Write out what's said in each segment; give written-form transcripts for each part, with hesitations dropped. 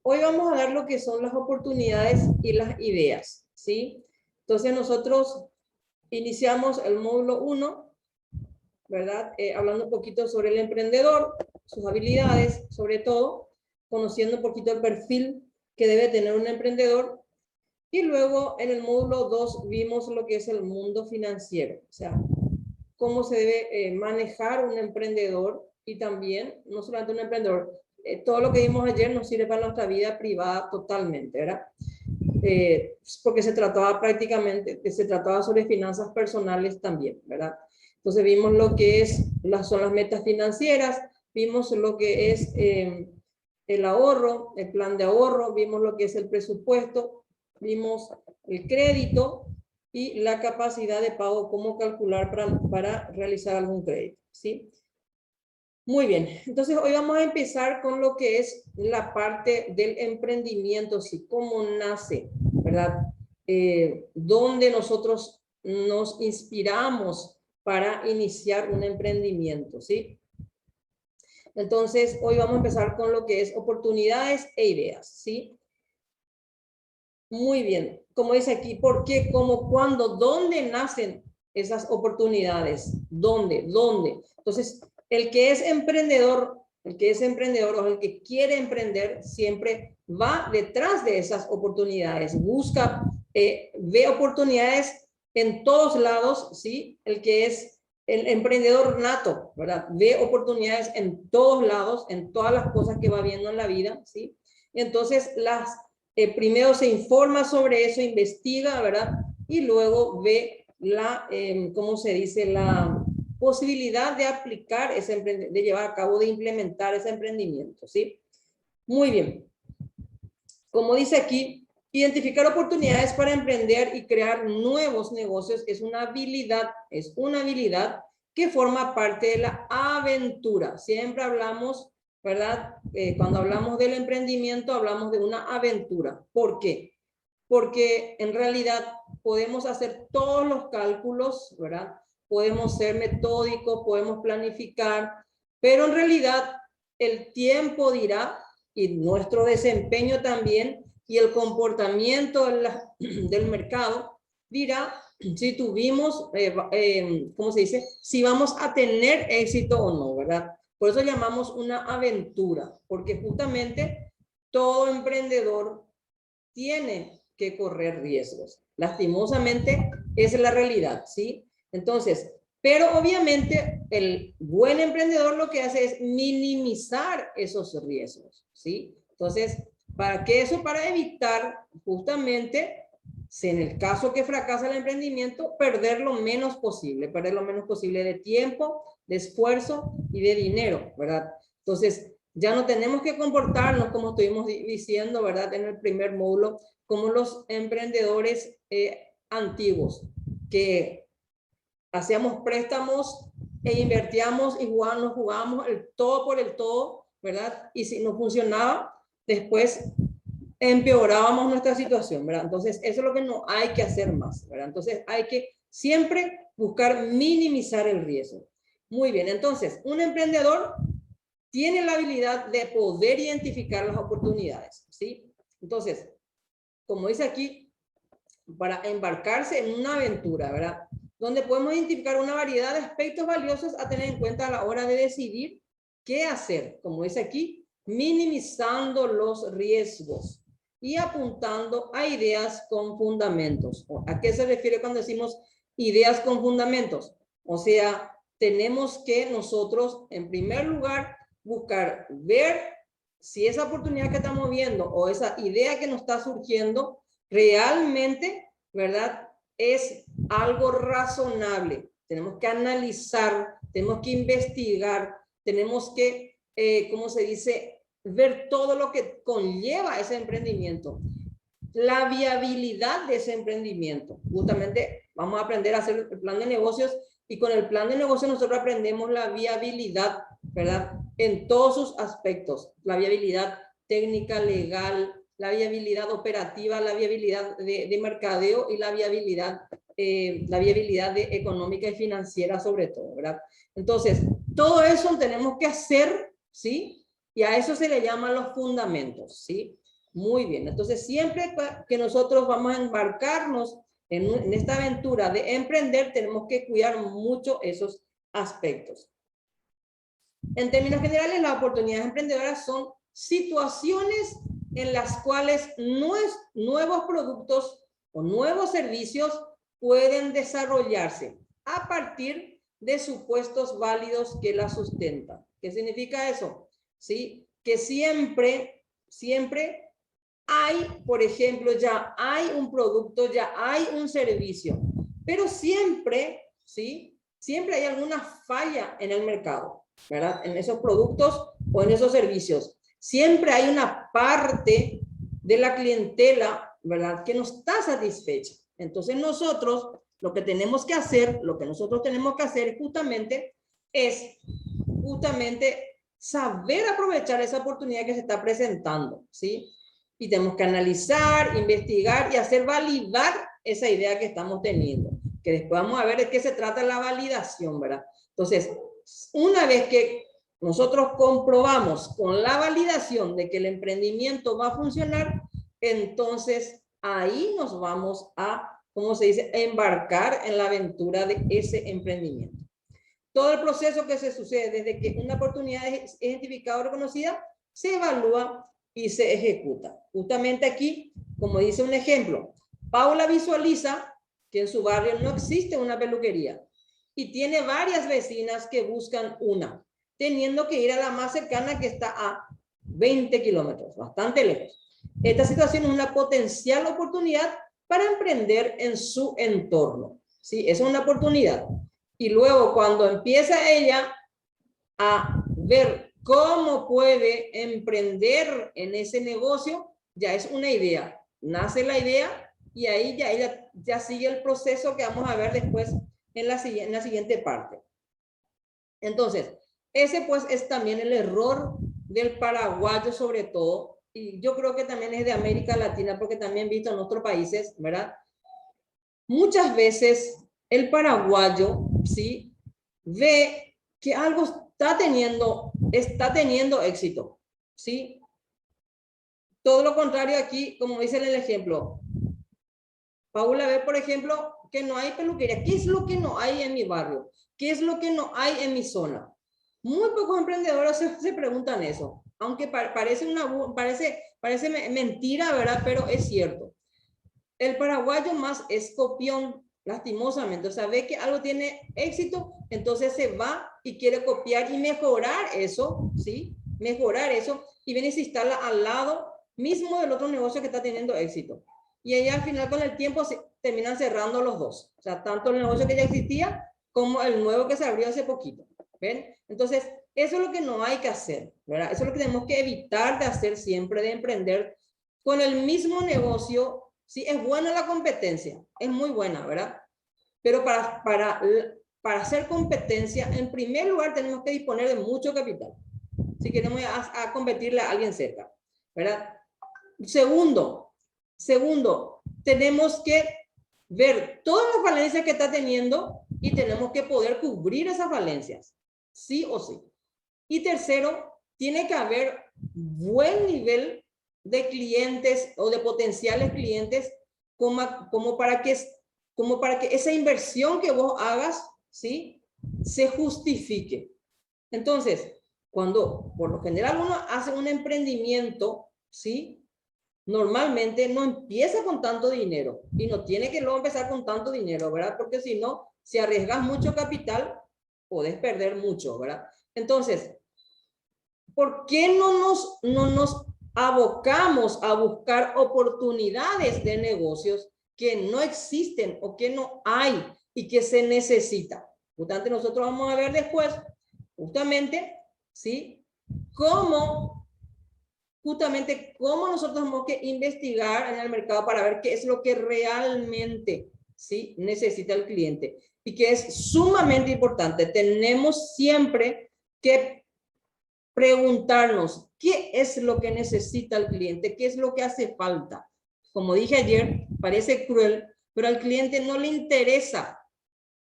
hoy vamos a ver lo que son las oportunidades y las ideas, ¿sí? Entonces nosotros iniciamos el módulo 1, ¿verdad? Hablando un poquito sobre el emprendedor, sus habilidades, sobre todo, conociendo un poquito el perfil que debe tener un emprendedor. Y luego en el módulo 2 vimos lo que es el mundo financiero, o sea, cómo se debe manejar un emprendedor y también, no solamente un emprendedor, todo lo que vimos ayer nos sirve para nuestra vida privada totalmente, ¿verdad? Porque se trataba prácticamente, se trataba sobre finanzas personales también, ¿verdad? Entonces vimos lo que son las metas financieras, vimos lo que es el ahorro, el plan de ahorro, vimos lo que es el presupuesto, vimos el crédito y la capacidad de pago, cómo calcular para realizar algún crédito, ¿sí? Muy bien, entonces hoy vamos a empezar con lo que es la parte del emprendimiento, ¿sí? Cómo nace, ¿verdad? Dónde nosotros nos inspiramos para iniciar un emprendimiento, ¿sí? Entonces hoy vamos a empezar con lo que es oportunidades e ideas, ¿sí? Muy bien, como dice aquí, ¿por qué, cómo, cuándo, dónde nacen esas oportunidades? ¿Dónde? Entonces, el que es emprendedor o el que quiere emprender siempre va detrás de esas oportunidades, busca, ve oportunidades en todos lados, ¿sí? El que es el emprendedor nato, ¿verdad? Ve oportunidades en todos lados, en todas las cosas que va viendo en la vida, ¿sí? Entonces, primero se informa sobre eso, investiga, ¿verdad? Y luego ve ¿cómo se dice? La posibilidad de aplicar de llevar a cabo, de implementar ese emprendimiento, ¿sí? Muy bien. Como dice aquí, identificar oportunidades para emprender y crear nuevos negocios es una habilidad que forma parte de la aventura. Siempre hablamos, ¿verdad? Cuando hablamos del emprendimiento, hablamos de una aventura. ¿Por qué? Porque en realidad podemos hacer todos los cálculos, ¿verdad? Podemos ser metódicos, podemos planificar, pero en realidad el tiempo dirá, y nuestro desempeño también, y el comportamiento del mercado dirá si tuvimos, ¿cómo se dice? Si vamos a tener éxito o no, ¿verdad? Por eso llamamos una aventura, porque justamente todo emprendedor tiene que correr riesgos. Lastimosamente, esa es la realidad, ¿sí? Entonces, pero obviamente el buen emprendedor lo que hace es minimizar esos riesgos, ¿sí? Entonces, ¿para qué eso? Para evitar justamente, si en el caso que fracasa el emprendimiento, perder lo menos posible de tiempo, de esfuerzo y de dinero, ¿verdad? Entonces, ya no tenemos que comportarnos como estuvimos diciendo, ¿verdad? En el primer módulo, como los emprendedores antiguos, que hacíamos préstamos e invertíamos y nos jugábamos el todo por el todo, ¿verdad? Y si no funcionaba, después empeorábamos nuestra situación, ¿verdad? Entonces, eso es lo que no hay que hacer más, ¿verdad? Entonces, hay que siempre buscar minimizar el riesgo. Muy bien, entonces, un emprendedor tiene la habilidad de poder identificar las oportunidades, ¿sí? Entonces, como dice aquí, para embarcarse en una aventura, ¿verdad? Donde podemos identificar una variedad de aspectos valiosos a tener en cuenta a la hora de decidir qué hacer, como dice aquí, minimizando los riesgos y apuntando a ideas con fundamentos. ¿A qué se refiere cuando decimos ideas con fundamentos? O sea, tenemos que nosotros, en primer lugar, buscar ver si esa oportunidad que estamos viendo o esa idea que nos está surgiendo realmente, ¿verdad? Es algo razonable. Tenemos que analizar, tenemos que investigar, tenemos que, ¿cómo se dice? Ver todo lo que conlleva ese emprendimiento. La viabilidad de ese emprendimiento. Justamente vamos a aprender a hacer el plan de negocios y con el plan de negocios nosotros aprendemos la viabilidad, ¿verdad? En todos sus aspectos. La viabilidad técnica, legal, la viabilidad operativa, la viabilidad de mercadeo y la viabilidad económica y financiera sobre todo, ¿verdad? Entonces, todo eso tenemos que hacer, ¿sí? Y a eso se le llaman los fundamentos, ¿sí? Muy bien. Entonces, siempre que nosotros vamos a embarcarnos en esta aventura de emprender, tenemos que cuidar mucho esos aspectos. En términos generales, las oportunidades emprendedoras son situaciones en las cuales nuevos productos o nuevos servicios pueden desarrollarse a partir de supuestos válidos que la sustentan. ¿Qué significa eso? ¿Sí? Que siempre hay, por ejemplo, ya hay un producto, ya hay un servicio, pero siempre, ¿sí? Siempre hay alguna falla en el mercado, ¿verdad? En esos productos o en esos servicios. Siempre hay una parte de la clientela, ¿verdad?, que no está satisfecha. Entonces nosotros, lo que nosotros tenemos que hacer es justamente saber aprovechar esa oportunidad que se está presentando, ¿sí? Y tenemos que analizar, investigar y hacer validar esa idea que estamos teniendo. Que después vamos a ver de qué se trata la validación, ¿verdad? Entonces, una vez que nosotros comprobamos con la validación de que el emprendimiento va a funcionar, entonces ahí nos vamos a, ¿cómo se dice?, embarcar en la aventura de ese emprendimiento. Todo el proceso que se sucede desde que una oportunidad es identificada o reconocida, se evalúa y se ejecuta. Justamente aquí, como dice un ejemplo, Paula visualiza que en su barrio no existe una peluquería y tiene varias vecinas que buscan una, teniendo que ir a la más cercana que está a 20 kilómetros, bastante lejos. Esta situación es una potencial oportunidad para emprender en su entorno. ¿Sí? Es una oportunidad. Y luego cuando empieza ella a ver cómo puede emprender en ese negocio, ya es una idea. Nace la idea y ahí ya ella ya sigue el proceso que vamos a ver después en la siguiente parte. Entonces, ese pues es también el error del paraguayo sobre todo, y yo creo que también es de América Latina, porque también visto en otros países, ¿verdad? Muchas veces el paraguayo, ¿sí?, ve que algo está teniendo éxito, ¿sí? Todo lo contrario aquí, como dice en el ejemplo. Paula ve, por ejemplo, que no hay peluquería. ¿Qué es lo que no hay en mi barrio? ¿Qué es lo que no hay en mi zona? Muy pocos emprendedores se preguntan eso, aunque parece mentira, ¿verdad? Pero es cierto. El paraguayo más es copión, lastimosamente. O sea, ve que algo tiene éxito, entonces se va y quiere copiar y mejorar eso, ¿sí? Mejorar eso y viene y se instala al lado mismo del otro negocio que está teniendo éxito. Y ahí al final con el tiempo se terminan cerrando los dos. O sea, tanto el negocio que ya existía como el nuevo que se abrió hace poquito. ¿Ven? Entonces, eso es lo que no hay que hacer, ¿verdad? Eso es lo que tenemos que evitar de hacer siempre, de emprender con el mismo negocio. Sí, es buena la competencia, es muy buena, ¿verdad? Pero para hacer competencia, en primer lugar tenemos que disponer de mucho capital, si queremos a competirle a alguien cerca, ¿verdad? Segundo, tenemos que ver todas las falencias que está teniendo y tenemos que poder cubrir esas falencias, sí o sí. Y tercero, tiene que haber buen nivel de clientes o de potenciales clientes como para que esa inversión que vos hagas, ¿sí?, se justifique. Entonces, cuando por lo general uno hace un emprendimiento, ¿sí?, normalmente no empieza con tanto dinero y no tiene que luego empezar con tanto dinero, ¿verdad? Porque si no, si arriesgas mucho capital, podés perder mucho, ¿verdad? Entonces, ¿por qué no nos abocamos a buscar oportunidades de negocios que no existen o que no hay y que se necesita? Justamente nosotros vamos a ver después, justamente, ¿sí?, cómo nosotros tenemos que investigar en el mercado para ver qué es lo que realmente, ¿sí?, necesita el cliente. Y que es sumamente importante. Tenemos siempre que preguntarnos qué es lo que necesita el cliente, qué es lo que hace falta. Como dije ayer, parece cruel, pero al cliente no le interesa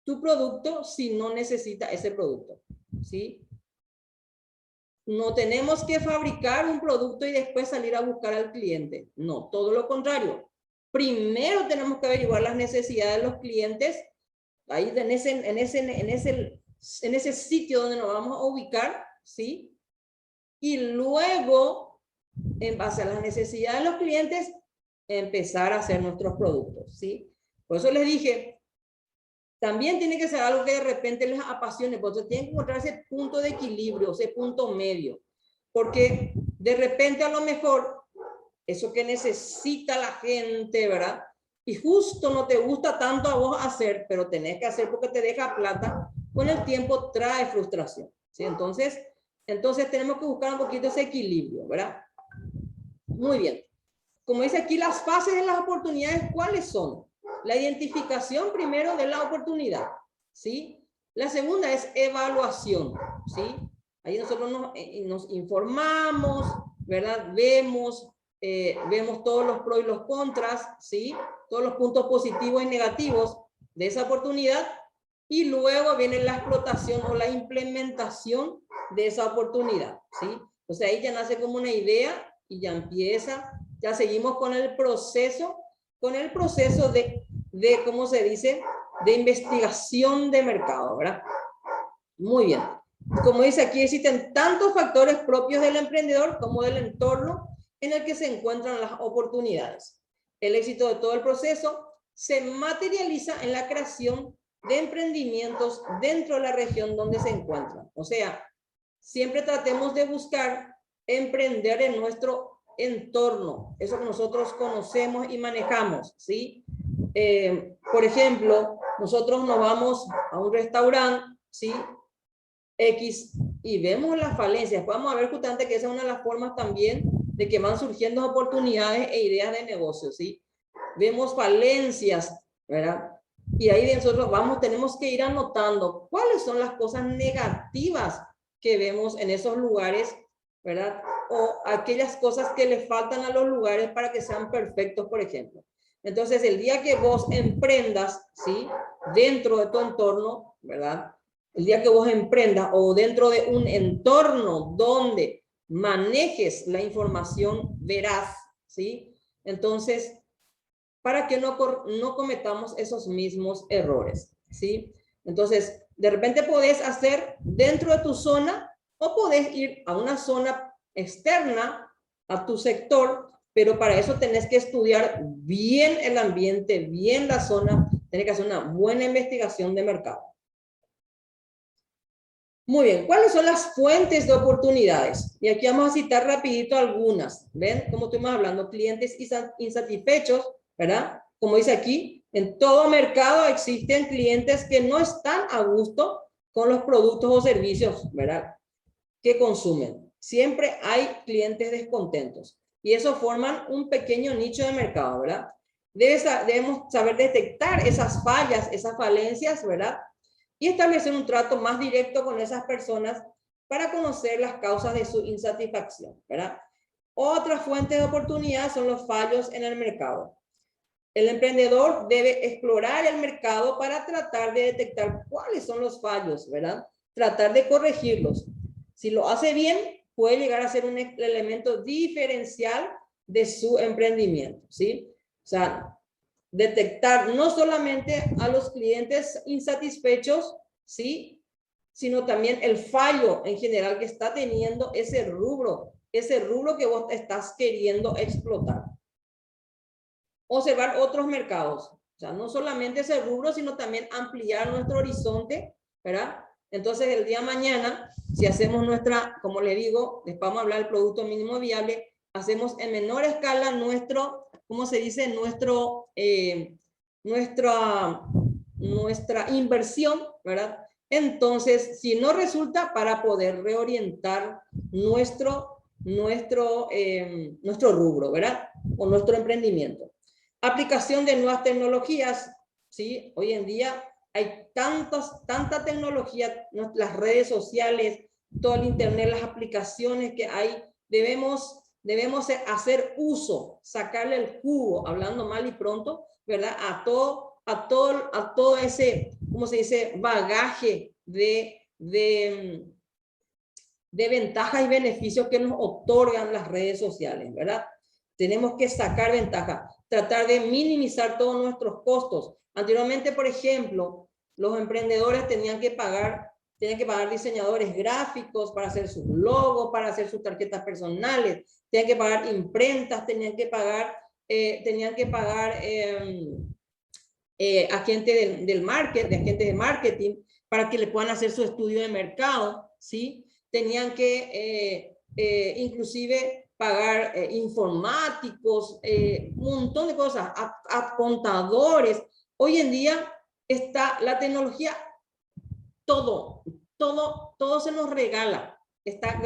tu producto si no necesita ese producto, ¿sí? no tenemos que fabricar un producto y después salir a buscar al cliente. No, todo lo contrario. Primero tenemos que averiguar las necesidades de los clientes, ahí en ese sitio donde nos vamos a ubicar, ¿sí? Y luego, en base a las necesidades de los clientes, empezar a hacer nuestros productos, ¿sí? Por eso les dije, también tiene que ser algo que de repente les apasione, porque tienen que encontrar ese punto de equilibrio, ese punto medio, porque de repente a lo mejor eso que necesita la gente, ¿verdad? Y justo no te gusta tanto a vos hacer, pero tenés que hacer porque te deja plata, con el tiempo trae frustración, ¿sí? Entonces tenemos que buscar un poquito ese equilibrio, ¿verdad? Muy bien. Como dice aquí, las fases de las oportunidades, ¿cuáles son? La identificación primero de la oportunidad, ¿sí? La segunda es evaluación, ¿sí? Ahí nosotros nos informamos, ¿verdad? Vemos todos los pros y los contras, ¿sí? Todos los puntos positivos y negativos de esa oportunidad, y luego viene la explotación o la implementación de esa oportunidad, ¿sí? Entonces ahí ya nace como una idea y ya empieza, ya seguimos con el proceso de ¿cómo se dice? De investigación de mercado, ¿verdad? Muy bien. Como dice aquí, existen tantos factores propios del emprendedor como del entorno en el que se encuentran las oportunidades. El éxito de todo el proceso se materializa en la creación de emprendimientos dentro de la región donde se encuentran. O sea, siempre tratemos de buscar emprender en nuestro entorno, eso que nosotros conocemos y manejamos, ¿sí? Por ejemplo, nosotros nos vamos a un restaurante, ¿sí? X, y vemos las falencias. Vamos a ver justamente que esa es una de las formas también de que van surgiendo oportunidades e ideas de negocio, ¿sí? Vemos falencias, ¿verdad? Y ahí de nosotros tenemos que ir anotando cuáles son las cosas negativas que vemos en esos lugares, ¿verdad? O aquellas cosas que le faltan a los lugares para que sean perfectos, por ejemplo. Entonces, el día que vos emprendas, ¿sí? Dentro de tu entorno, ¿verdad? El día que vos emprendas o dentro de un entorno donde manejes la información veraz, ¿sí? Entonces, para que no cometamos esos mismos errores, ¿sí? Entonces, de repente podés hacer dentro de tu zona o podés ir a una zona externa a tu sector, pero para eso tenés que estudiar bien el ambiente, bien la zona, tenés que hacer una buena investigación de mercado. Muy bien, ¿cuáles son las fuentes de oportunidades? Y aquí vamos a citar rapidito algunas. ¿Ven? Como estuvimos hablando, clientes insatisfechos, ¿verdad? Como dice aquí, en todo mercado existen clientes que no están a gusto con los productos o servicios, ¿verdad? Que consumen. Siempre hay clientes descontentos. Y eso forman un pequeño nicho de mercado, ¿verdad? Debemos saber detectar esas fallas, esas falencias, ¿verdad? Y establecer un trato más directo con esas personas para conocer las causas de su insatisfacción, ¿verdad? Otra fuente de oportunidad son los fallos en el mercado. El emprendedor debe explorar el mercado para tratar de detectar cuáles son los fallos, ¿verdad? Tratar de corregirlos. Si lo hace bien, puede llegar a ser un elemento diferencial de su emprendimiento, ¿sí? O sea, detectar no solamente a los clientes insatisfechos, ¿sí? Sino también el fallo en general que está teniendo ese rubro que vos estás queriendo explotar. Observar otros mercados, o sea, no solamente ese rubro, sino también ampliar nuestro horizonte, ¿verdad? Entonces, el día de mañana, si hacemos como le digo, les vamos a hablar del producto mínimo viable, hacemos en menor escala nuestro, ¿cómo se dice? Nuestra inversión, ¿verdad? Entonces, si no resulta, para poder reorientar nuestro rubro, ¿verdad? O nuestro emprendimiento. Aplicación de nuevas tecnologías, ¿sí? Hoy en día hay tanta tecnología, las redes sociales, todo el internet, las aplicaciones que hay, debemos hacer uso, sacarle el jugo, hablando mal y pronto, ¿verdad? A todo ese, ¿cómo se dice? Bagaje de de ventajas y beneficios que nos otorgan las redes sociales, ¿verdad? Tenemos que sacar ventaja, tratar de minimizar todos nuestros costos. Anteriormente, por ejemplo, los emprendedores tenían que pagar diseñadores gráficos para hacer sus logos, para hacer sus tarjetas personales, tenían que pagar imprentas, tenían que pagar agentes de marketing para que le puedan hacer su estudio de mercado, ¿sí? Tenían que inclusive pagar informáticos, un montón de cosas, a contadores. Hoy en día está la tecnología, todo se nos regala. Está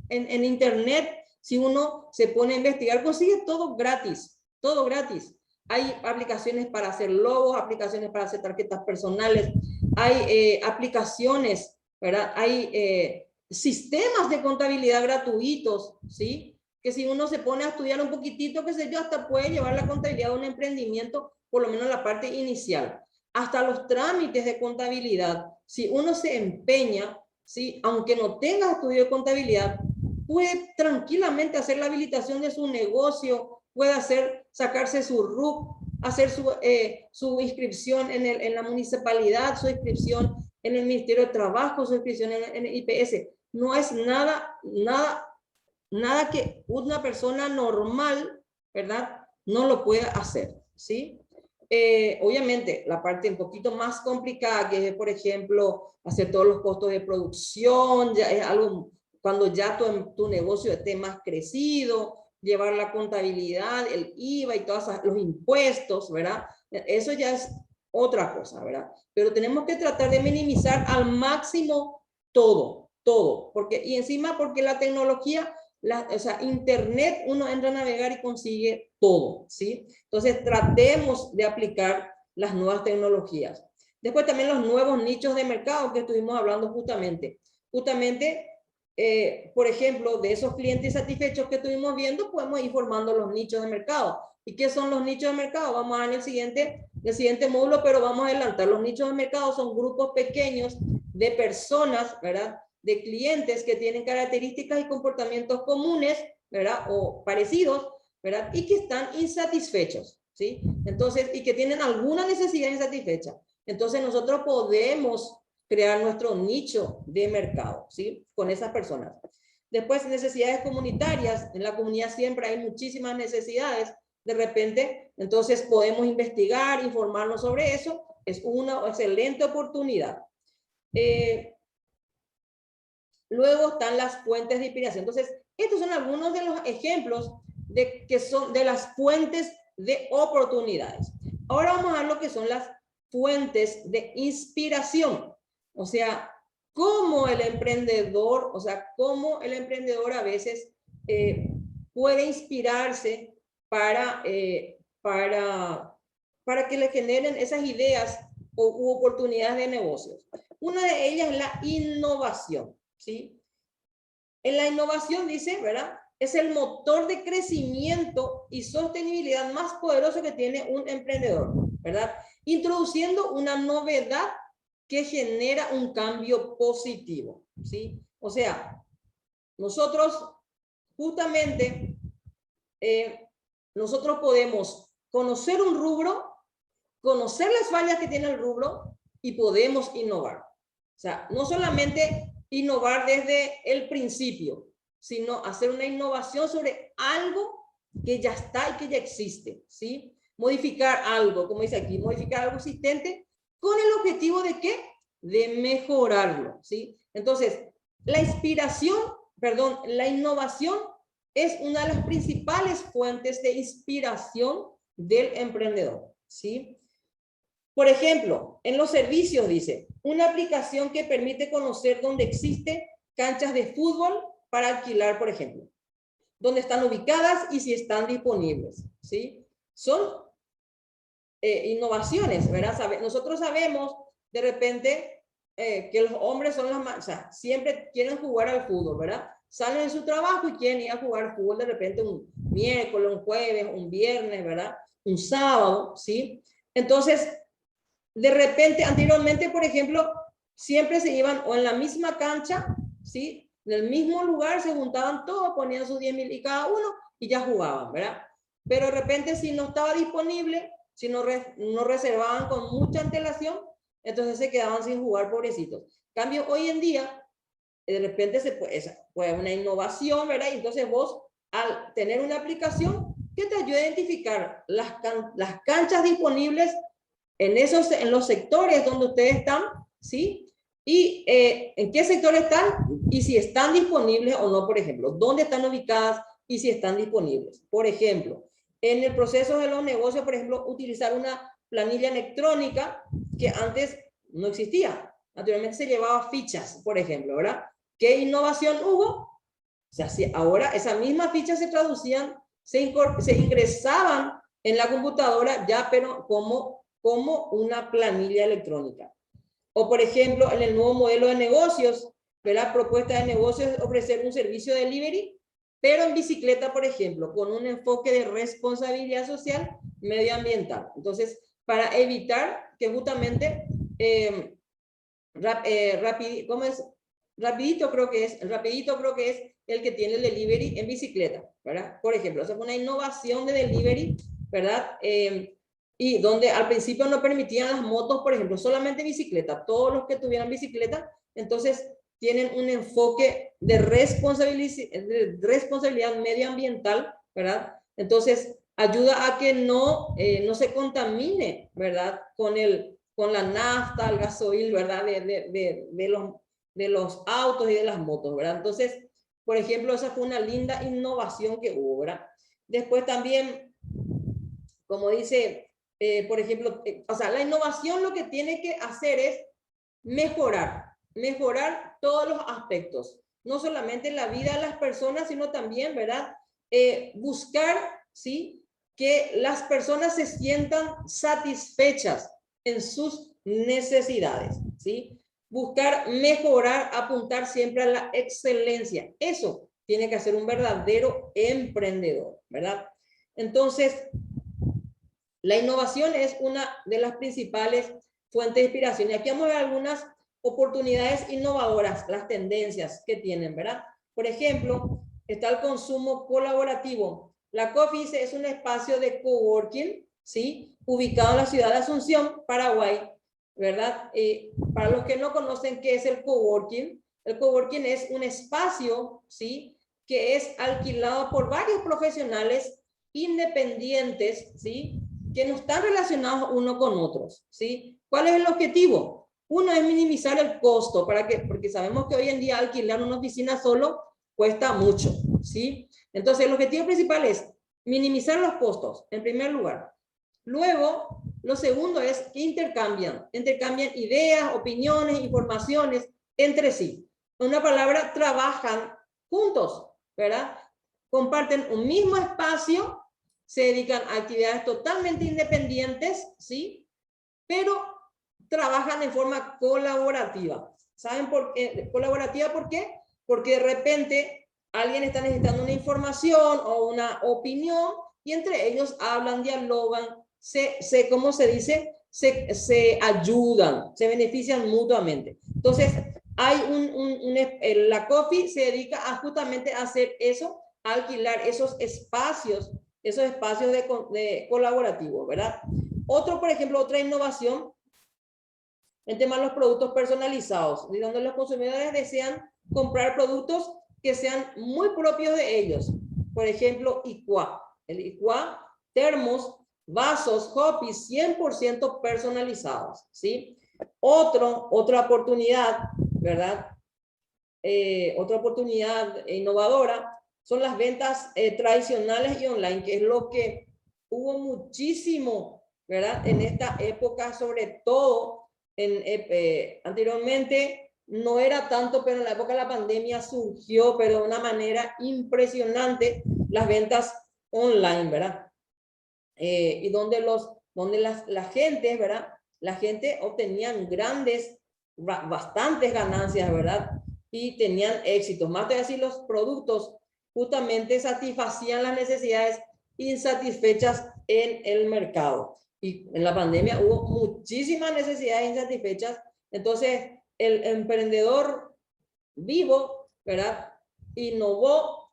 en internet, si uno se pone a investigar, consigue todo gratis, todo gratis. Hay aplicaciones para hacer logos, aplicaciones para hacer tarjetas personales, hay aplicaciones, ¿verdad? Hay sistemas de contabilidad gratuitos, ¿sí? Que si uno se pone a estudiar un poquitito, qué sé yo, hasta puede llevar la contabilidad de un emprendimiento, por lo menos la parte inicial. Hasta los trámites de contabilidad, si uno se empeña, ¿sí? Aunque no tenga estudio de contabilidad, puede tranquilamente hacer la habilitación de su negocio, puede sacarse su RUC, hacer su inscripción en la municipalidad, su inscripción en el Ministerio de Trabajo, su inscripción en el IPS. No es nada que una persona normal, ¿verdad? No lo pueda hacer, ¿sí? Obviamente, la parte un poquito más complicada, que es, por ejemplo, hacer todos los costos de producción, ya es algo cuando ya tu negocio esté más crecido, llevar la contabilidad, el IVA y todos los impuestos, ¿verdad? Eso ya es otra cosa, ¿verdad? Pero tenemos que tratar de minimizar al máximo todo, porque, y encima porque la tecnología, o sea, internet, uno entra a navegar y consigue todo, ¿sí? Entonces tratemos de aplicar las nuevas tecnologías. Después también los nuevos nichos de mercado que estuvimos hablando justamente, por ejemplo, de esos clientes satisfechos que estuvimos viendo, podemos ir formando los nichos de mercado. ¿Y qué son los nichos de mercado? Vamos a ver en el siguiente módulo, pero vamos a adelantar. Los nichos de mercado son grupos pequeños de personas, ¿verdad? De clientes que tienen características y comportamientos comunes, ¿verdad? O parecidos, ¿verdad? Y que están insatisfechos, ¿sí? Entonces, y que tienen alguna necesidad insatisfecha. Entonces, nosotros podemos crear nuestro nicho de mercado, ¿sí? Con esas personas. Después, necesidades comunitarias. En la comunidad siempre hay muchísimas necesidades. De repente, entonces podemos investigar, informarnos sobre eso. Es una excelente oportunidad. Luego están las fuentes de inspiración. Entonces, estos son algunos de los ejemplos que son de las fuentes de oportunidades. Ahora vamos a ver lo que son las fuentes de inspiración. O sea, cómo el emprendedor a veces puede inspirarse para que le generen esas ideas u oportunidades de negocios. Una de ellas es la innovación, ¿sí? En la innovación dice, ¿verdad? Es el motor de crecimiento y sostenibilidad más poderoso que tiene un emprendedor, ¿verdad? Introduciendo una novedad que genera un cambio positivo, ¿sí? O sea, nosotros justamente, nosotros podemos conocer un rubro, conocer las fallas que tiene el rubro y podemos innovar. O sea, no solamente innovar desde el principio, sino hacer una innovación sobre algo que ya está y que ya existe, ¿sí? Modificar algo, como dice aquí, modificar algo existente con el objetivo de ¿qué? De mejorarlo, ¿sí? Entonces, la innovación es una de las principales fuentes de inspiración del emprendedor, ¿sí? Por ejemplo, en los servicios dice, una aplicación que permite conocer dónde existen canchas de fútbol para alquilar, por ejemplo, dónde están ubicadas y si están disponibles, ¿sí? Son innovaciones, ¿verdad? Nosotros sabemos de repente que los hombres son o sea, siempre quieren jugar al fútbol, ¿verdad? Salen de su trabajo y quieren ir a jugar fútbol de repente un miércoles, un jueves, un viernes, ¿verdad? Un sábado, ¿sí? Entonces, de repente, anteriormente, por ejemplo, siempre se iban o en la misma cancha, ¿sí? En el mismo lugar se juntaban todos, ponían sus 10.000 y cada uno y ya jugaban, ¿verdad? Pero de repente si no estaba disponible, si no reservaban con mucha antelación, entonces se quedaban sin jugar, pobrecitos. En cambio, hoy en día, de repente se puede una innovación, ¿verdad? Y entonces vos, al tener una aplicación que te ayude a identificar las canchas disponibles en los sectores donde ustedes están, ¿sí? Y en qué sector están y si están disponibles o no, por ejemplo, dónde están ubicadas y si están disponibles. Por ejemplo, en el proceso de los negocios, por ejemplo, utilizar una planilla electrónica que antes no existía. Naturalmente se llevaba fichas, por ejemplo, ¿verdad? ¿Qué innovación hubo? O sea, si ahora esas mismas fichas se traducían, se ingresaban en la computadora ya, pero como una planilla electrónica. O, por ejemplo, en el nuevo modelo de negocios, la propuesta de negocios es ofrecer un servicio de delivery, pero en bicicleta, por ejemplo, con un enfoque de responsabilidad social medioambiental. Entonces, para evitar que justamente Rapidito creo que es el que tiene el delivery en bicicleta, ¿verdad? Por ejemplo, esa fue una innovación de delivery, ¿verdad? Y donde al principio no permitían las motos, por ejemplo, solamente bicicleta. Todos los que tuvieran bicicleta, entonces tienen un enfoque de responsabilidad medioambiental, ¿verdad? Entonces ayuda a que no se contamine, ¿verdad? Con la nafta, el gasoil, ¿verdad? De los autos y de las motos, ¿verdad? Entonces, por ejemplo, esa fue una linda innovación que hubo, ¿verdad? Después también, como dice, por ejemplo, o sea, la innovación lo que tiene que hacer es mejorar todos los aspectos, no solamente la vida de las personas, sino también, ¿verdad? Buscar, ¿sí? Que las personas se sientan satisfechas en sus necesidades, ¿sí? Buscar mejorar, apuntar siempre a la excelencia. Eso tiene que hacer un verdadero emprendedor, ¿verdad? Entonces, la innovación es una de las principales fuentes de inspiración. Y aquí vamos a ver algunas oportunidades innovadoras, las tendencias que tienen, ¿verdad? Por ejemplo, está el consumo colaborativo. La Coffee es un espacio de coworking, ¿sí? Ubicado en la ciudad de Asunción, Paraguay, ¿verdad? Para los que no conocen qué es el coworking es un espacio, ¿sí? Que es alquilado por varios profesionales independientes, ¿sí? Que no están relacionados uno con otros, ¿sí? ¿Cuál es el objetivo? Uno es minimizar el costo, porque sabemos que hoy en día alquilar una oficina solo cuesta mucho, ¿sí? Entonces, el objetivo principal es minimizar los costos, en primer lugar. Luego, lo segundo es que intercambian ideas, opiniones, informaciones entre sí. En una palabra, trabajan juntos, ¿verdad? Comparten un mismo espacio, se dedican a actividades totalmente independientes, ¿sí? Pero trabajan de forma colaborativa. ¿Saben por qué? ¿Colaborativa por qué? Porque de repente alguien está necesitando una información o una opinión y entre ellos hablan, dialogan, ¿cómo se dice? Se ayudan, se benefician mutuamente. Entonces, hay la Coffee se dedica a justamente a hacer eso, a alquilar esos espacios de colaborativos, ¿verdad? Por ejemplo, otra innovación en tema de los productos personalizados, donde los consumidores desean comprar productos que sean muy propios de ellos. Por ejemplo, IQA. El IQA, termos, vasos, hopis, 100% personalizados, ¿sí? Otra oportunidad, ¿verdad? Otra oportunidad innovadora son las ventas tradicionales y online, que es lo que hubo muchísimo, ¿verdad? En esta época, sobre todo, anteriormente no era tanto, pero en la época de la pandemia surgió, pero de una manera impresionante, las ventas online, ¿verdad? Y donde la gente, ¿verdad? La gente obtenían bastantes ganancias, ¿verdad? Y tenían éxitos. Más de decir, los productos justamente satisfacían las necesidades insatisfechas en el mercado. Y en la pandemia hubo muchísimas necesidades insatisfechas. Entonces, el emprendedor vivo ¿verdad? Innovó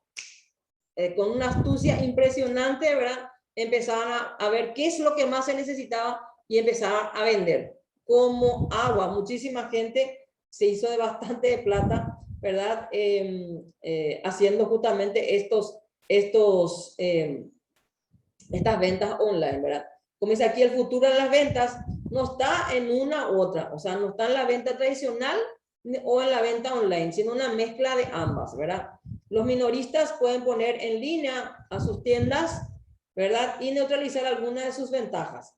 con una astucia impresionante, ¿verdad? Empezaban a ver qué es lo que más se necesitaba y empezaban a vender como agua. Muchísima gente se hizo de bastante plata, ¿verdad? Haciendo justamente estas ventas online, ¿verdad? Como dice aquí, el futuro de las ventas no está en una u otra, o sea, no está en la venta tradicional o en la venta online, sino una mezcla de ambas, ¿verdad? Los minoristas pueden poner en línea a sus tiendas, ¿verdad? Y neutralizar algunas de sus ventajas.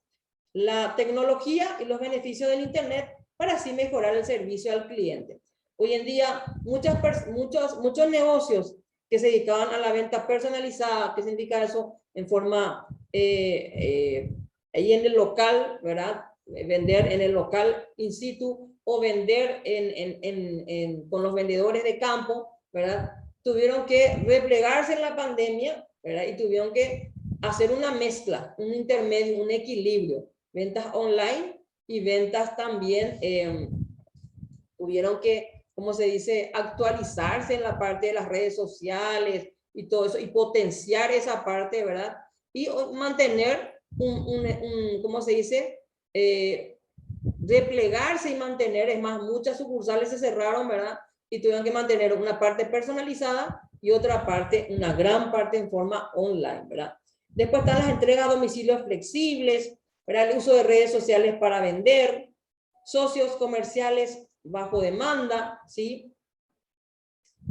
La tecnología y los beneficios del Internet para así mejorar el servicio al cliente. Hoy en día, muchos negocios que se dedicaban a la venta personalizada, que se indica eso en forma ahí en el local, ¿verdad? Vender en el local in situ o vender con los vendedores de campo, ¿verdad? Tuvieron que replegarse en la pandemia, ¿verdad? Y tuvieron que hacer una mezcla, un intermedio, un equilibrio, ventas online y ventas también tuvieron que, como se dice, actualizarse en la parte de las redes sociales y todo eso, y potenciar esa parte, ¿verdad? Y mantener ¿cómo se dice? Replegarse y mantener, es más, muchas sucursales se cerraron, ¿verdad? Y tuvieron que mantener una parte personalizada y otra parte, una gran parte en forma online, ¿verdad? Después están las entregas a domicilios flexibles, ¿verdad? El uso de redes sociales para vender, socios comerciales bajo demanda, ¿sí?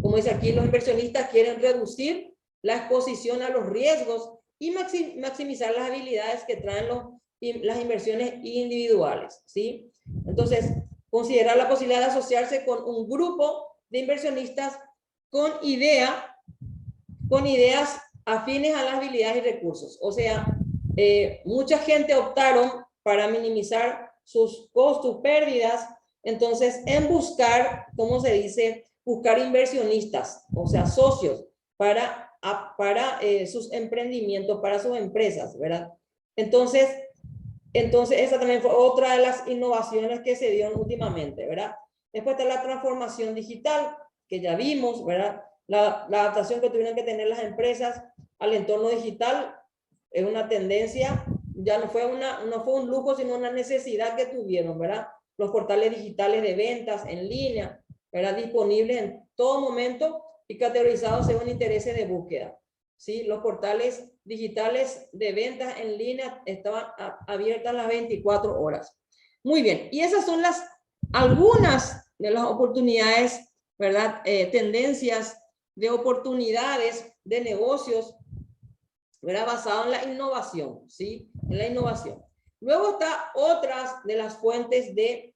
Como dice aquí, los inversionistas quieren reducir la exposición a los riesgos y maximizar las habilidades que traen las inversiones individuales, ¿sí? Entonces, considerar la posibilidad de asociarse con un grupo de inversionistas con ideas afines a las habilidades y recursos. O sea, mucha gente optaron para minimizar sus costos, pérdidas, entonces en buscar, ¿cómo se dice? Buscar inversionistas, o sea, socios para sus emprendimientos, para sus empresas, ¿verdad? Entonces, esa también fue otra de las innovaciones que se dieron últimamente, ¿verdad? Después está la transformación digital, que ya vimos, ¿verdad? La adaptación que tuvieron que tener las empresas al entorno digital es una tendencia, ya no fue un lujo, sino una necesidad que tuvieron, ¿verdad? Los portales digitales de ventas en línea, ¿verdad? Disponibles en todo momento y categorizados según intereses de búsqueda. ¿Sí? Los portales digitales de ventas en línea estaban abiertas las 24 horas. Muy bien, y esas son algunas de las oportunidades, ¿verdad? Tendencias de oportunidades de negocios, ¿verdad? Basado en la innovación, ¿sí? En la innovación. Luego está otras de las fuentes de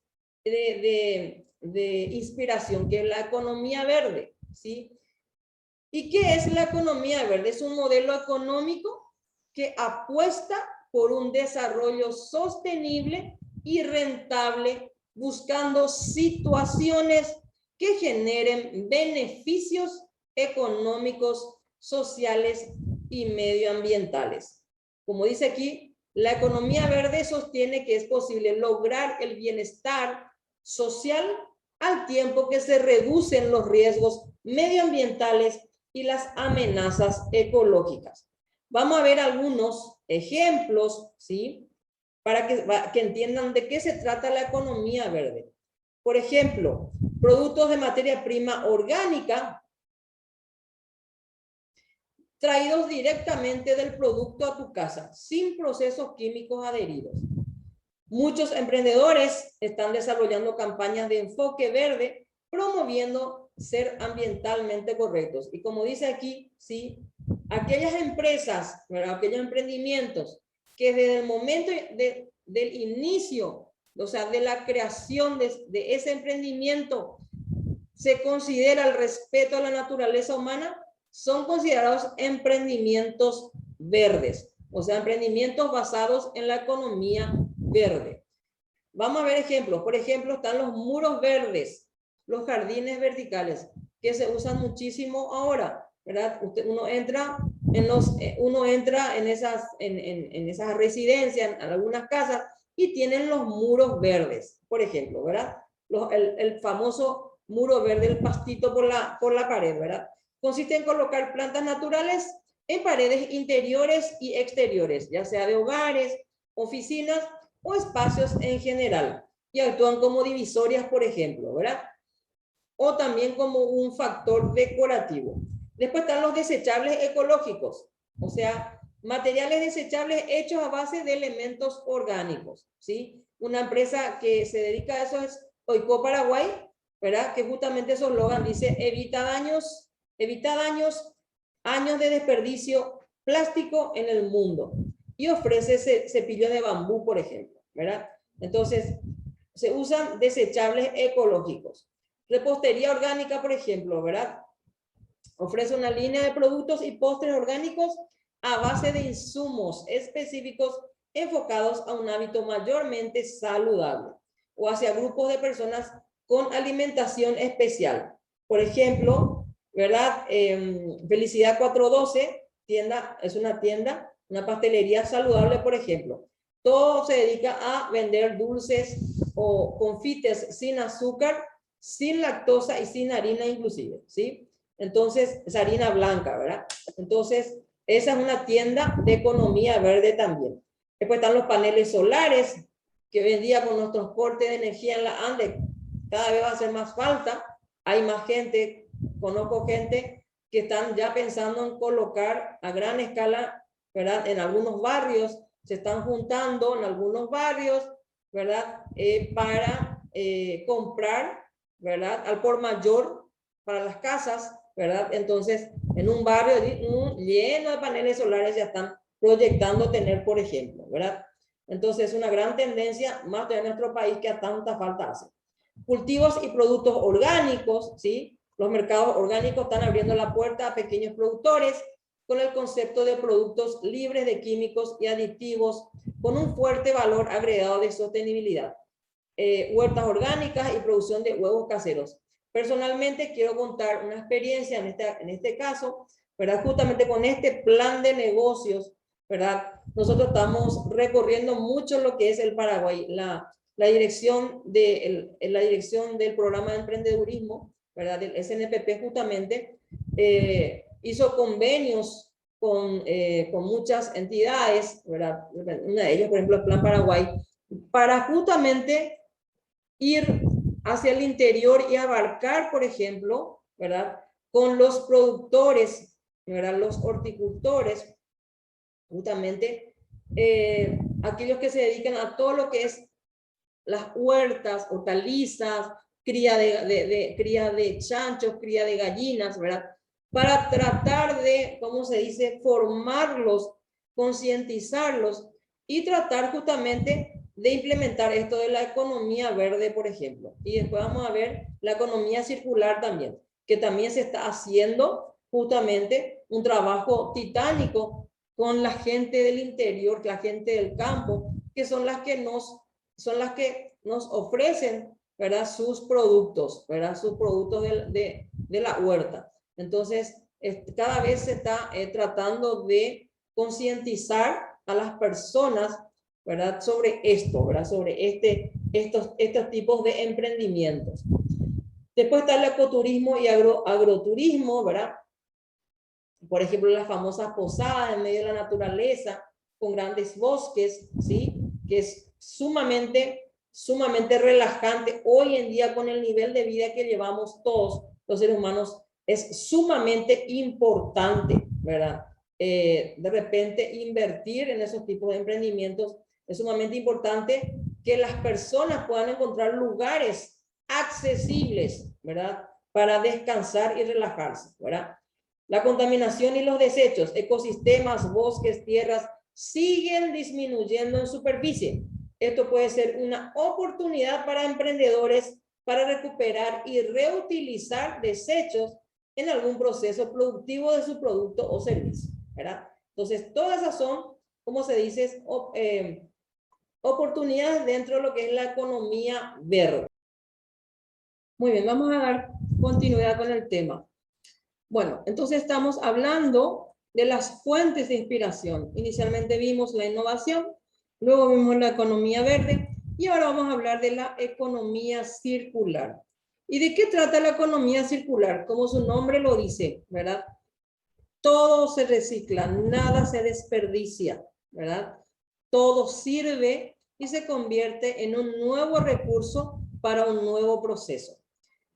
inspiración, que es la economía verde, ¿sí? ¿Y qué es la economía verde? Es un modelo económico que apuesta por un desarrollo sostenible y rentable, buscando situaciones que generen beneficios económicos, sociales y medioambientales. Como dice aquí, la economía verde sostiene que es posible lograr el bienestar social al tiempo que se reducen los riesgos medioambientales y las amenazas ecológicas. Vamos a ver algunos ejemplos, ¿sí? Para que entiendan de qué se trata la economía verde. Por ejemplo, productos de materia prima orgánica traídos directamente del producto a tu casa, sin procesos químicos adheridos. Muchos emprendedores están desarrollando campañas de enfoque verde, promoviendo ser ambientalmente correctos. Y como dice aquí, sí, aquellas empresas, ¿verdad? Aquellos emprendimientos que desde el momento del inicio, o sea, de la creación de ese emprendimiento, se considera el respeto a la naturaleza humana, son considerados emprendimientos verdes, o sea, emprendimientos basados en la economía verde. Vamos a ver ejemplos. Por ejemplo, están los muros verdes, los jardines verticales, que se usan muchísimo ahora, ¿verdad? Uno entra en esas residencias, en algunas casas, y tienen los muros verdes, por ejemplo, ¿verdad? El famoso muro verde, el pastito por la pared, ¿verdad? Consiste en colocar plantas naturales en paredes interiores y exteriores, ya sea de hogares, oficinas o espacios en general, y actúan como divisorias, por ejemplo, ¿verdad? O también como un factor decorativo. Después están los desechables ecológicos, o sea, materiales desechables hechos a base de elementos orgánicos, ¿sí? Una empresa que se dedica a eso es Oikó Paraguay, ¿verdad? Que justamente su eslogan dice, evita daños, años de desperdicio plástico en el mundo. Y ofrece cepillos de bambú, por ejemplo, ¿verdad? Entonces, se usan desechables ecológicos. Repostería orgánica, por ejemplo, ¿verdad? Ofrece una línea de productos y postres orgánicos a base de insumos específicos enfocados a un hábito mayormente saludable o hacia grupos de personas con alimentación especial. Por ejemplo, ¿verdad? Felicidad 412, es una tienda, una pastelería saludable, por ejemplo. Todo se dedica a vender dulces o confites sin azúcar, sin lactosa y sin harina inclusive, ¿sí? Entonces, es harina blanca, ¿verdad? Entonces, esa es una tienda de economía verde también. Después están los paneles solares, que hoy en día con nuestros cortes de energía en la Ande, cada vez va a hacer más falta. Hay más gente, conozco gente que están ya pensando en colocar a gran escala, ¿verdad? En algunos barrios, se están juntando en algunos barrios, ¿verdad? Para comprar, ¿verdad? Al por mayor para las casas, ¿verdad? Entonces, en un barrio lleno de paneles solares ya están proyectando tener, por ejemplo, ¿verdad? Entonces, es una gran tendencia más de nuestro país que a tanta falta hace. Cultivos y productos orgánicos, ¿sí? Los mercados orgánicos están abriendo la puerta a pequeños productores con el concepto de productos libres de químicos y aditivos con un fuerte valor agregado de sostenibilidad. Huertas orgánicas y producción de huevos caseros. Personalmente quiero contar una experiencia en este caso, ¿verdad? Justamente con este plan de negocios, ¿verdad? Nosotros estamos recorriendo mucho lo que es el Paraguay, la dirección del programa de emprendedurismo, ¿verdad? Del SNPP justamente, hizo convenios con muchas entidades, ¿verdad? Una de ellas, por ejemplo, el Plan Paraguay, para justamente ir hacia el interior y abarcar, por ejemplo, ¿verdad? Con los productores, ¿verdad? Los horticultores, justamente, aquellos que se dedican a todo lo que es las huertas, hortalizas, cría de chanchos, cría de gallinas, ¿verdad? Para tratar de, ¿cómo se dice?, formarlos, concientizarlos y tratar justamente de implementar esto de la economía verde, por ejemplo. Y después vamos a ver la economía circular también, que también se está haciendo justamente un trabajo titánico con la gente del interior, la gente del campo, que son las que nos ofrecen, ¿verdad? Sus productos, ¿verdad? Sus productos de la huerta. Entonces, cada vez se está tratando de concientizar a las personas, ¿verdad? Sobre esto, ¿verdad? Sobre estos tipos de emprendimientos. Después está el ecoturismo y agroturismo, ¿verdad? Por ejemplo, las famosas posadas en medio de la naturaleza, con grandes bosques, ¿sí? Que es sumamente relajante. Hoy en día, con el nivel de vida que llevamos todos los seres humanos, es sumamente importante, ¿verdad? De repente, invertir en esos tipos de emprendimientos es sumamente importante, que las personas puedan encontrar lugares accesibles, ¿verdad? Para descansar y relajarse, ¿verdad? La contaminación y los desechos, ecosistemas, bosques, tierras, siguen disminuyendo en superficie. Esto puede ser una oportunidad para emprendedores para recuperar y reutilizar desechos en algún proceso productivo de su producto o servicio, ¿verdad? Entonces, todas esas son, como se dice, oportunidades dentro de lo que es la economía verde. Muy bien, vamos a dar continuidad con el tema. Bueno, entonces estamos hablando de las fuentes de inspiración. Inicialmente vimos la innovación, luego vimos la economía verde y ahora vamos a hablar de la economía circular. ¿Y de qué trata la economía circular? Como su nombre lo dice, ¿verdad? Todo se recicla, nada se desperdicia, ¿verdad? Todo sirve y se convierte en un nuevo recurso para un nuevo proceso.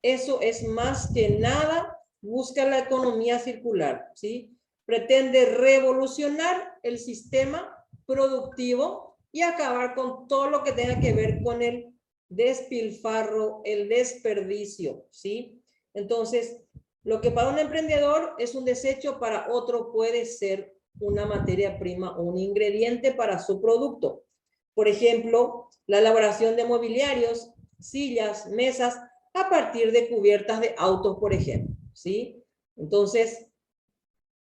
Eso es más que nada, busca la economía circular, ¿sí? Pretende revolucionar el sistema productivo y acabar con todo lo que tenga que ver con el despilfarro, el desperdicio, ¿sí? Entonces, lo que para un emprendedor es un desecho, para otro puede ser una materia prima o un ingrediente para su producto. Por ejemplo, la elaboración de mobiliarios, sillas, mesas, a partir de cubiertas de autos, por ejemplo, ¿sí? Entonces,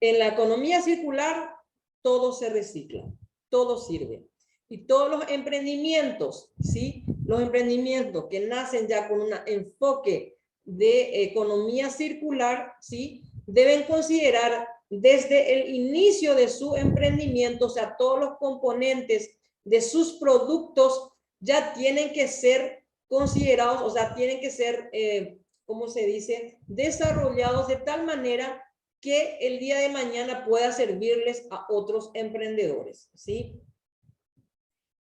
en la economía circular, todo se recicla, todo sirve. Y todos los emprendimientos, ¿sí? Los emprendimientos que nacen ya con un enfoque de economía circular, ¿sí? Deben considerar desde el inicio de su emprendimiento, o sea, todos los componentes de sus productos ya tienen que ser considerados, o sea, tienen que ser, ¿cómo se dice? Desarrollados de tal manera que el día de mañana pueda servirles a otros emprendedores, ¿sí?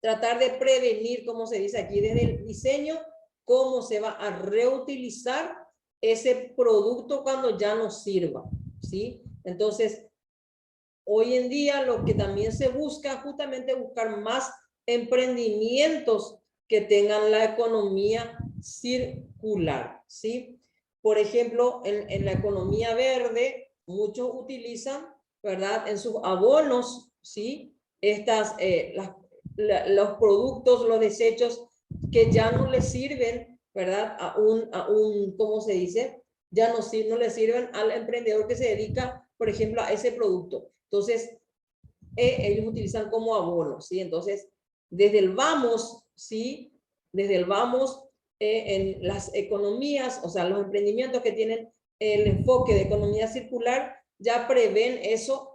Tratar de prevenir, como se dice aquí, desde el diseño, cómo se va a reutilizar ese producto cuando ya no sirva, ¿sí? Entonces, hoy en día lo que también se busca, justamente buscar más emprendimientos que tengan la economía circular, ¿sí? Por ejemplo, en la economía verde, muchos utilizan, ¿verdad? En sus abonos, ¿sí? Los productos, los desechos que ya no les sirven, ¿verdad? ¿Cómo se dice? Ya no le sirven al emprendedor que se dedica, por ejemplo, a ese producto. Entonces, ellos utilizan como abono, ¿sí? Entonces, desde el vamos, ¿sí? Desde el vamos, en las economías, o sea, los emprendimientos que tienen el enfoque de economía circular, ya prevén eso,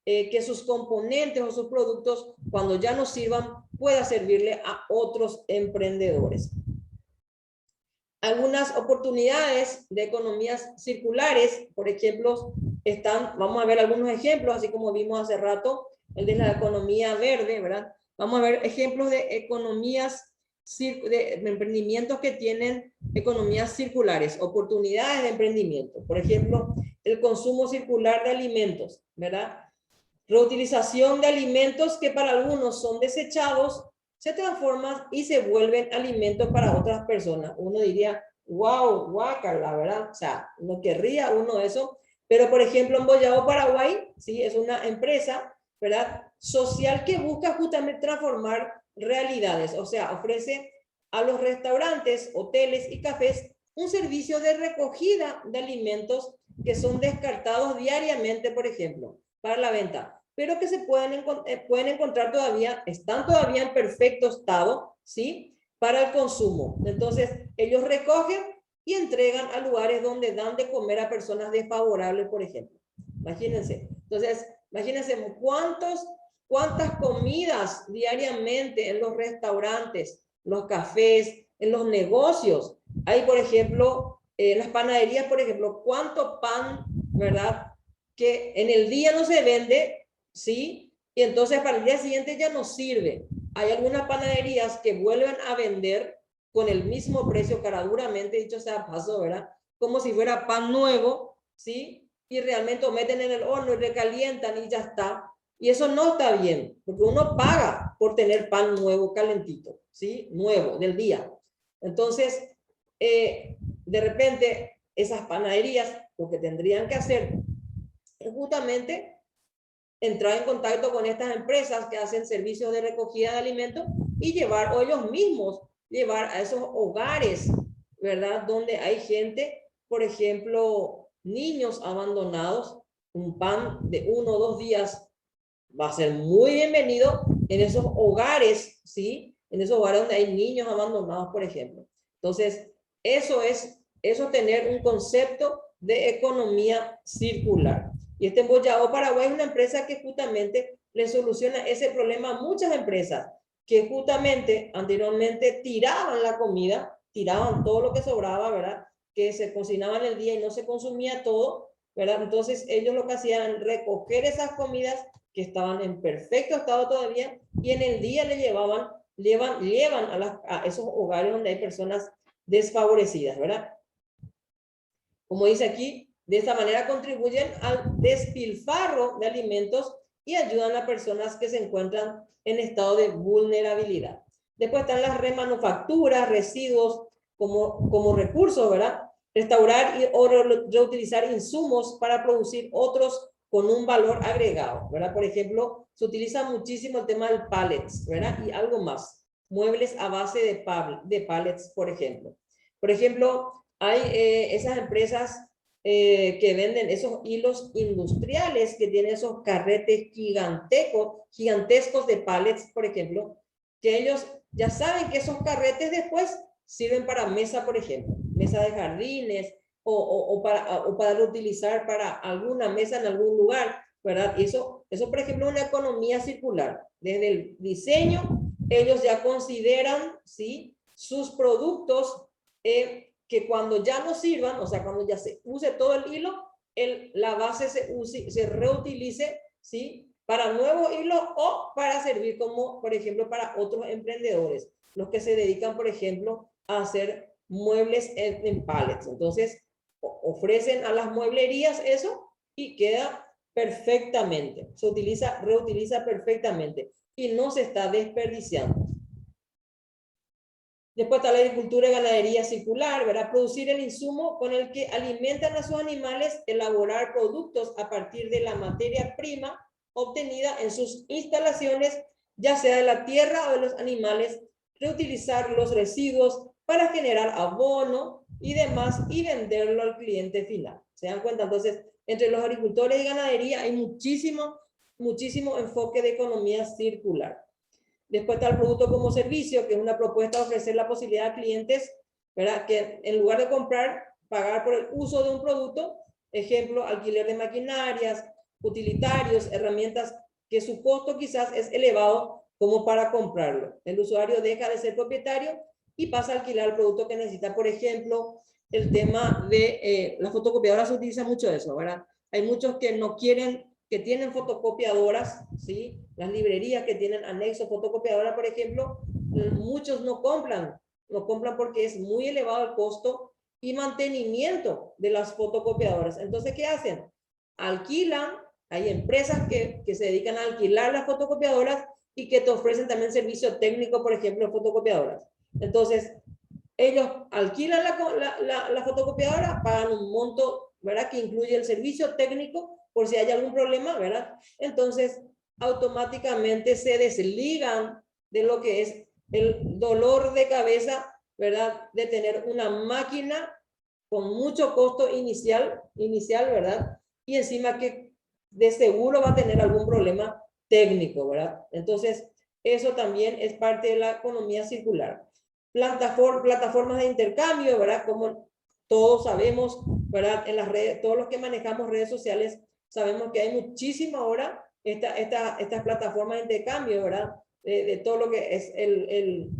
que sus componentes o sus productos, cuando ya no sirvan, pueda servirle a otros emprendedores. Algunas oportunidades de economías circulares, por ejemplo, vamos a ver algunos ejemplos, así como vimos hace rato, el de la economía verde, ¿verdad? Vamos a ver ejemplos de economías, de emprendimientos que tienen economías circulares, oportunidades de emprendimiento. Por ejemplo, el consumo circular de alimentos, ¿verdad? Reutilización de alimentos que para algunos son desechados, se transforman y se vuelven alimentos para otras personas. Uno diría, wow, guácala, ¿verdad? O sea, no querría uno eso. Pero, por ejemplo, en Boyao, Paraguay, ¿sí? Es una empresa, ¿verdad? Social que busca justamente transformar realidades. O sea, ofrece a los restaurantes, hoteles y cafés un servicio de recogida de alimentos que son descartados diariamente, por ejemplo, para la venta, pero que se pueden encontrar todavía, están todavía en perfecto estado, ¿sí? Para el consumo. Entonces, ellos recogen y entregan a lugares donde dan de comer a personas desfavorables, por ejemplo. Imagínense. Entonces, imagínense cuántas comidas diariamente en los restaurantes, los cafés, en los negocios. Hay, por ejemplo, las panaderías, por ejemplo, cuánto pan, ¿verdad? Que en el día no se vende, ¿sí? Y entonces para el día siguiente ya no sirve. Hay algunas panaderías que vuelven a vender con el mismo precio, caraduramente, dicho sea paso, ¿verdad? Como si fuera pan nuevo, ¿sí? Y realmente lo meten en el horno y recalientan y ya está. Y eso no está bien, porque uno paga por tener pan nuevo, calentito, ¿sí? Nuevo, del día. Entonces, de repente, esas panaderías, lo que tendrían que hacer es justamente entrar en contacto con estas empresas que hacen servicios de recogida de alimentos y llevar, o ellos mismos, llevar a esos hogares, ¿verdad? Donde hay gente, por ejemplo, niños abandonados, un pan de 1 o 2 días va a ser muy bienvenido en esos hogares, ¿sí? En esos hogares donde hay niños abandonados, por ejemplo. Entonces, eso es tener un concepto de economía circular. Y este Boyao Paraguay es una empresa que justamente le soluciona ese problema a muchas empresas que justamente anteriormente tiraban la comida, tiraban todo lo que sobraba, ¿verdad? Que se cocinaba en el día y no se consumía todo, ¿verdad? Entonces ellos lo que hacían era recoger esas comidas que estaban en perfecto estado todavía y en el día le llevan a esos hogares donde hay personas desfavorecidas, ¿verdad? Como dice aquí, de esta manera contribuyen al despilfarro de alimentos y ayudan a personas que se encuentran en estado de vulnerabilidad. Después están las remanufacturas, residuos como recursos, ¿verdad? Restaurar o reutilizar insumos para producir otros con un valor agregado, ¿verdad? Por ejemplo, se utiliza muchísimo el tema del pallets, ¿verdad? Y algo más, muebles a base de pallets, por ejemplo. Por ejemplo, hay esas empresas que venden esos hilos industriales que tienen esos carretes gigantescos de pallets, por ejemplo, que ellos ya saben que esos carretes después sirven para mesa, por ejemplo, mesa de jardines o para reutilizar para alguna mesa en algún lugar, ¿verdad? Y eso, por ejemplo, es una economía circular. Desde el diseño, ellos ya consideran, ¿sí?, sus productos que cuando ya no sirvan, o sea, cuando ya se use todo el hilo, la base se reutilice, ¿sí?, para nuevo hilo o para servir como, por ejemplo, para otros emprendedores, los que se dedican, por ejemplo, a hacer muebles en pallets. Entonces, ofrecen a las mueblerías eso y queda perfectamente. Se reutiliza perfectamente y no se está desperdiciando. Después está la agricultura y ganadería circular, ¿verdad? Producir el insumo con el que alimentan a sus animales, elaborar productos a partir de la materia prima obtenida en sus instalaciones, ya sea de la tierra o de los animales, reutilizar los residuos para generar abono y demás y venderlo al cliente final. ¿Se dan cuenta? Entonces, entre los agricultores y ganadería hay muchísimo enfoque de economía circular. Después está el producto como servicio, que es una propuesta de ofrecer la posibilidad a clientes, ¿verdad?, que en lugar de pagar por el uso de un producto, ejemplo, alquiler de maquinarias, utilitarios, herramientas, que su costo quizás es elevado como para comprarlo. El usuario deja de ser propietario y pasa a alquilar el producto que necesita. Por ejemplo, el tema de las fotocopiadoras, se utiliza mucho eso, ¿verdad? Hay muchos que no quieren, que tienen fotocopiadoras, ¿sí? Las librerías que tienen anexo fotocopiadora, por ejemplo, muchos no compran porque es muy elevado el costo y mantenimiento de las fotocopiadoras. Entonces, ¿qué hacen? Alquilan, hay empresas que se dedican a alquilar las fotocopiadoras y que te ofrecen también servicio técnico, por ejemplo, fotocopiadoras. Entonces, ellos alquilan la fotocopiadora, pagan un monto, ¿verdad?, que incluye el servicio técnico por si hay algún problema, ¿verdad? Entonces, automáticamente se desligan de lo que es el dolor de cabeza, ¿verdad?, de tener una máquina con mucho costo inicial, ¿verdad? Y encima que de seguro va a tener algún problema técnico, ¿verdad? Entonces, eso también es parte de la economía circular. Plataformas de intercambio, ¿verdad? Como todos sabemos, ¿verdad? En las redes, todos los que manejamos redes sociales, sabemos que hay muchísima ahora estas plataformas de intercambio, ¿verdad? De todo lo que es el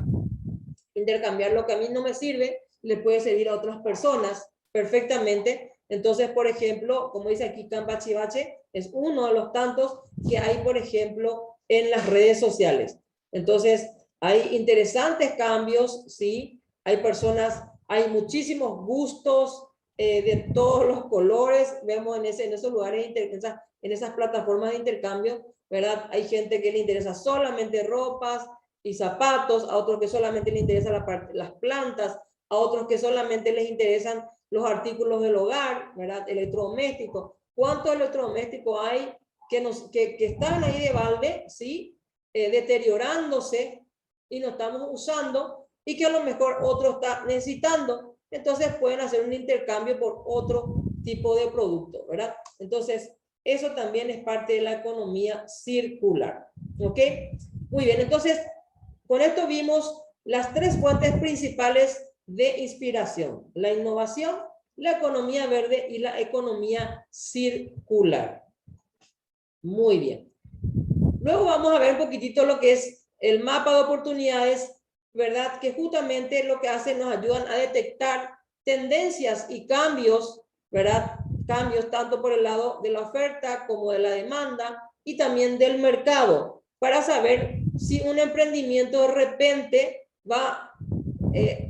intercambiar lo que a mí no me sirve, le puede servir a otras personas perfectamente. Entonces, por ejemplo, como dice aquí Cambachivache, es uno de los tantos que hay, por ejemplo, en las redes sociales. Entonces, hay interesantes cambios, ¿sí? Hay personas, hay muchísimos gustos de todos los colores. Vemos en esos lugares, en esas plataformas de intercambio, ¿verdad? Hay gente que le interesa solamente ropas y zapatos, a otros que solamente les interesan las plantas, a otros que solamente les interesan los artículos del hogar, ¿verdad? Electrodomésticos. ¿Cuántos electrodomésticos hay que están ahí de balde, ¿sí? Deteriorándose y no estamos usando y que a lo mejor otro está necesitando? Entonces pueden hacer un intercambio por otro tipo de producto, ¿verdad? Entonces, eso también es parte de la economía circular. ¿Ok? Muy bien, entonces, con esto vimos las tres fuentes principales de inspiración: la innovación, la economía verde y la economía circular. Muy bien. Luego vamos a ver un poquitito lo que es el mapa de oportunidades ¿verdad? Que justamente lo que hacen, nos ayudan a detectar tendencias y cambios, ¿verdad? Cambios tanto por el lado de la oferta como de la demanda y también del mercado, para saber si un emprendimiento de repente va,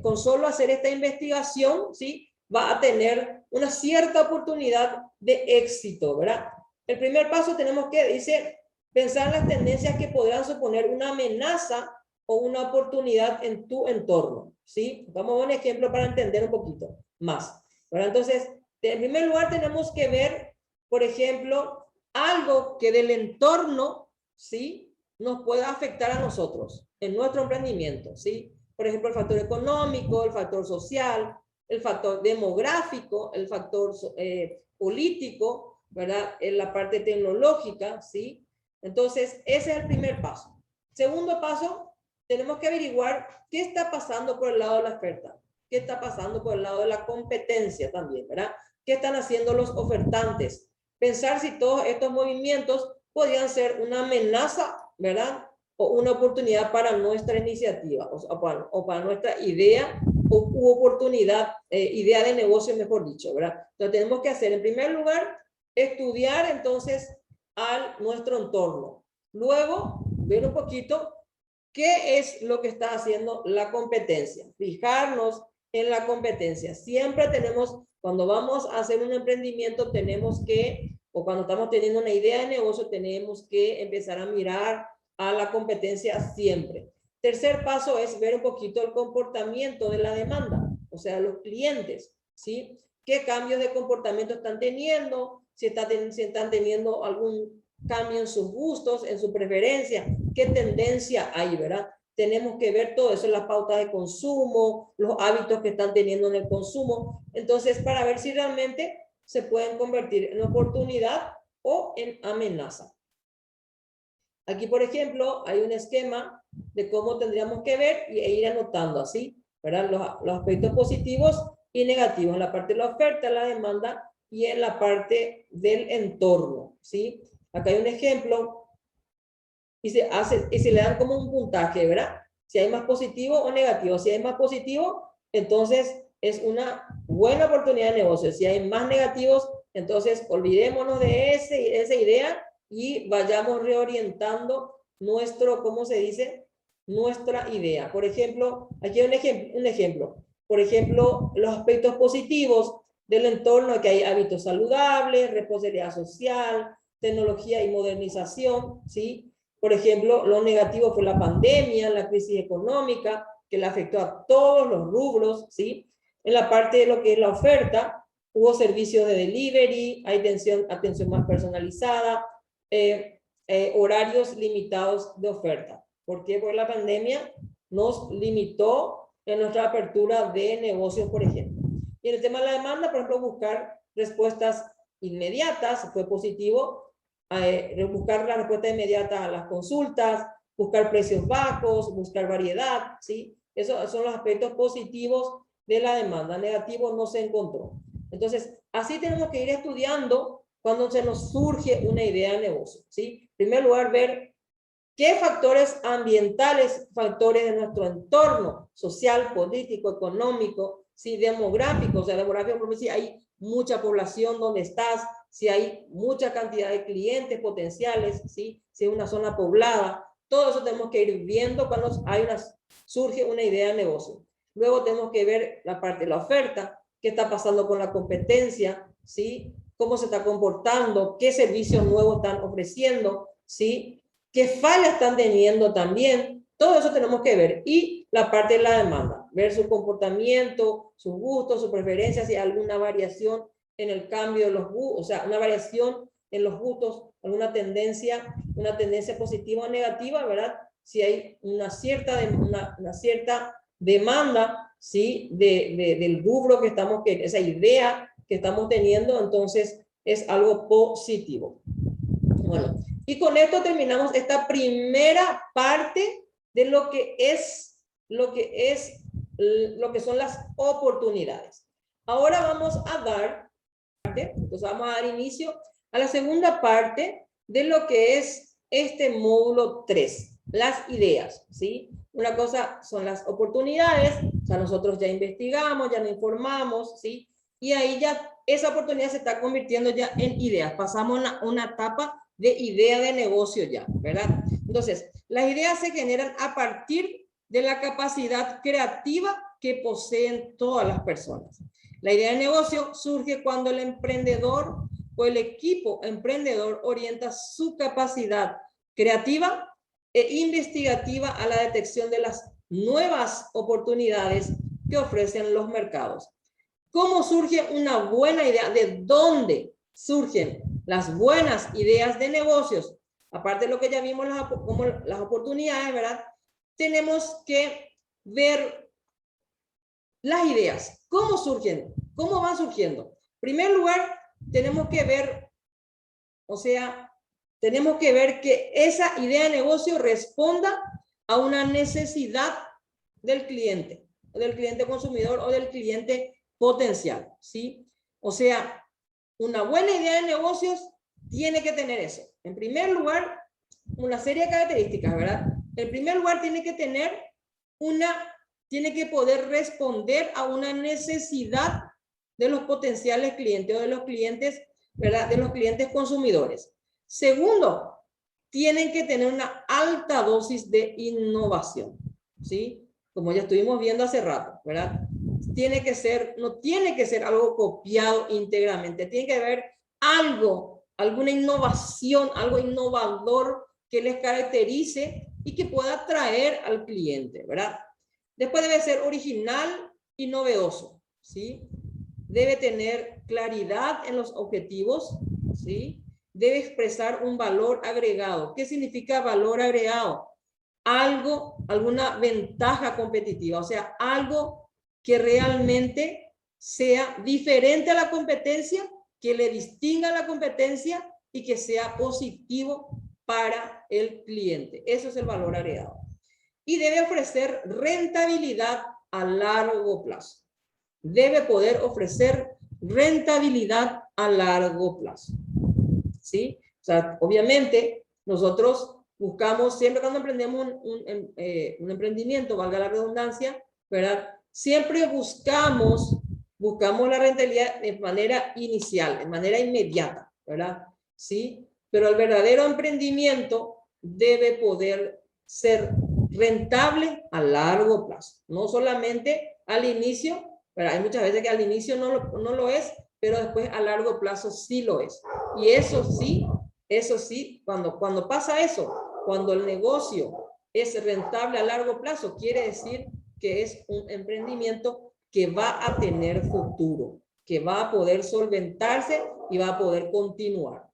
con solo hacer esta investigación, ¿sí? Va a tener una cierta oportunidad de éxito, ¿verdad? El primer paso tenemos que, dice, pensar en las tendencias que podrán suponer una amenaza o una oportunidad en tu entorno, ¿sí? Vamos a un ejemplo para entender un poquito más. Bueno, entonces, en primer lugar tenemos que ver, por ejemplo, algo que del entorno, ¿sí? Nos pueda afectar a nosotros, en nuestro emprendimiento, ¿sí? Por ejemplo, el factor económico, el factor social, el factor demográfico, el factor político, ¿verdad? En la parte tecnológica, ¿sí? Entonces, ese es el primer paso. Segundo paso, tenemos que averiguar qué está pasando por el lado de la oferta, qué está pasando por el lado de la competencia también, ¿verdad? ¿Qué están haciendo los ofertantes? Pensar si todos estos movimientos podrían ser una amenaza, ¿verdad? O una oportunidad para nuestra iniciativa, o para nuestra idea u oportunidad, idea de negocio, mejor dicho, ¿verdad? Entonces tenemos que hacer, en primer lugar, estudiar entonces a nuestro entorno. Luego, ver un poquito qué es lo que está haciendo la competencia. Fijarnos en la competencia. Siempre tenemos, cuando vamos a hacer un emprendimiento, tenemos que, o cuando estamos teniendo una idea de negocio, tenemos que empezar a mirar a la competencia siempre. Tercer paso es ver un poquito el comportamiento de la demanda, o sea, los clientes, ¿sí? ¿Qué cambios de comportamiento están teniendo? Si están teniendo algún cambio en sus gustos, en su preferencia, qué tendencia hay, ¿verdad? Tenemos que ver todo eso, las pautas de consumo, los hábitos que están teniendo en el consumo, entonces para ver si realmente se pueden convertir en oportunidad o en amenaza. Aquí, por ejemplo, hay un esquema de cómo tendríamos que ver e ir anotando así, ¿verdad? Los aspectos positivos y negativos en la parte de la oferta, la demanda y en la parte del entorno, ¿sí? Acá hay un ejemplo y se le dan como un puntaje, ¿verdad? Si hay más positivo o negativo. Si hay más positivo, entonces es una buena oportunidad de negocio. Si hay más negativos, entonces olvidémonos de esa idea y vayamos reorientando nuestro, ¿cómo se dice? Nuestra idea. Por ejemplo, aquí hay un ejemplo. Por ejemplo, los aspectos positivos del entorno, que hay hábitos saludables, responsabilidad social, tecnología y modernización, ¿sí? Por ejemplo, lo negativo fue la pandemia, la crisis económica, que le afectó a todos los rubros, ¿sí? En la parte de lo que es la oferta, hubo servicios de delivery, hay atención más personalizada, horarios limitados de oferta. ¿Por qué? Porque la pandemia nos limitó en nuestra apertura de negocios, por ejemplo. Y en el tema de la demanda, por ejemplo, buscar respuestas inmediatas, fue positivo, buscar la respuesta inmediata a las consultas, buscar precios bajos, buscar variedad, ¿sí? Esos son los aspectos positivos de la demanda. Negativo no se encontró. Entonces, así tenemos que ir estudiando cuando se nos surge una idea de negocio, ¿sí? En primer lugar, ver qué factores ambientales, factores de nuestro entorno social, político, económico, ¿sí? Demográfico, o sea, demográfico, porque si hay mucha población donde estás, si hay mucha cantidad de clientes potenciales, ¿sí? Si es una zona poblada, todo eso tenemos que ir viendo cuando surge una idea de negocio. Luego tenemos que ver la parte de la oferta, qué está pasando con la competencia, ¿sí? Cómo se está comportando, qué servicios nuevos están ofreciendo, ¿sí? Qué fallas están teniendo también. Todo eso tenemos que ver. Y la parte de la demanda, ver su comportamiento, sus gustos, sus preferencias, si hay alguna variación en el cambio de los gustos, o sea, una variación en los gustos, alguna tendencia positiva o negativa, ¿verdad? Si hay una cierta demanda, ¿sí? Del rubro que esa idea que estamos teniendo, entonces es algo positivo. Bueno, y con esto terminamos esta primera parte de lo que son las oportunidades. Ahora vamos a dar, entonces vamos a dar inicio a la segunda parte de lo que es este módulo 3, las ideas, ¿sí? Una cosa son las oportunidades, o sea, nosotros ya investigamos, ya nos informamos, ¿sí? Y ahí ya esa oportunidad se está convirtiendo ya en ideas. Pasamos a una etapa de idea de negocio ya, ¿verdad? Entonces, las ideas se generan a partir de la capacidad creativa que poseen todas las personas. La idea de negocio surge cuando el emprendedor o el equipo emprendedor orienta su capacidad creativa e investigativa a la detección de las nuevas oportunidades que ofrecen los mercados. ¿Cómo surge una buena idea? ¿De dónde surgen las buenas ideas de negocios? Aparte de lo que ya vimos como las oportunidades, ¿verdad? Tenemos que ver las ideas. ¿Cómo surgen? ¿Cómo van surgiendo? En primer lugar, tenemos que ver, o sea, tenemos que ver que esa idea de negocio responda a una necesidad del cliente consumidor o del cliente potencial, ¿sí? O sea, una buena idea de negocios tiene que tener eso. En primer lugar, una serie de características, ¿verdad? En primer lugar, tiene que tener tiene que poder responder a una necesidad de los potenciales clientes o de los clientes, ¿verdad? De los clientes consumidores. Segundo, tienen que tener una alta dosis de innovación, ¿sí? Como ya estuvimos viendo hace rato, ¿verdad? No tiene que ser algo copiado íntegramente, tiene que haber algo, alguna innovación, algo innovador que les caracterice y que pueda atraer al cliente, ¿verdad? Después debe ser original y novedoso, ¿sí? Debe tener claridad en los objetivos, ¿sí? Debe expresar un valor agregado. ¿Qué significa valor agregado? Alguna ventaja competitiva, o sea, algo que realmente sea diferente a la competencia, que le distinga a la competencia y que sea positivo para el cliente. Eso es el valor agregado. Y debe ofrecer rentabilidad a largo plazo. Debe poder ofrecer rentabilidad a largo plazo. ¿Sí? O sea, obviamente, nosotros buscamos, siempre cuando emprendemos un emprendimiento, valga la redundancia, ¿verdad? Siempre buscamos la rentabilidad de manera inicial, de manera inmediata, ¿verdad? ¿Sí? Pero el verdadero emprendimiento debe poder ser rentable a largo plazo, no solamente al inicio, pero hay muchas veces que al inicio no lo es, pero después a largo plazo sí lo es. Y eso sí, cuando pasa eso, cuando el negocio es rentable a largo plazo, quiere decir que es un emprendimiento que va a tener futuro, que va a poder solventarse y va a poder continuar.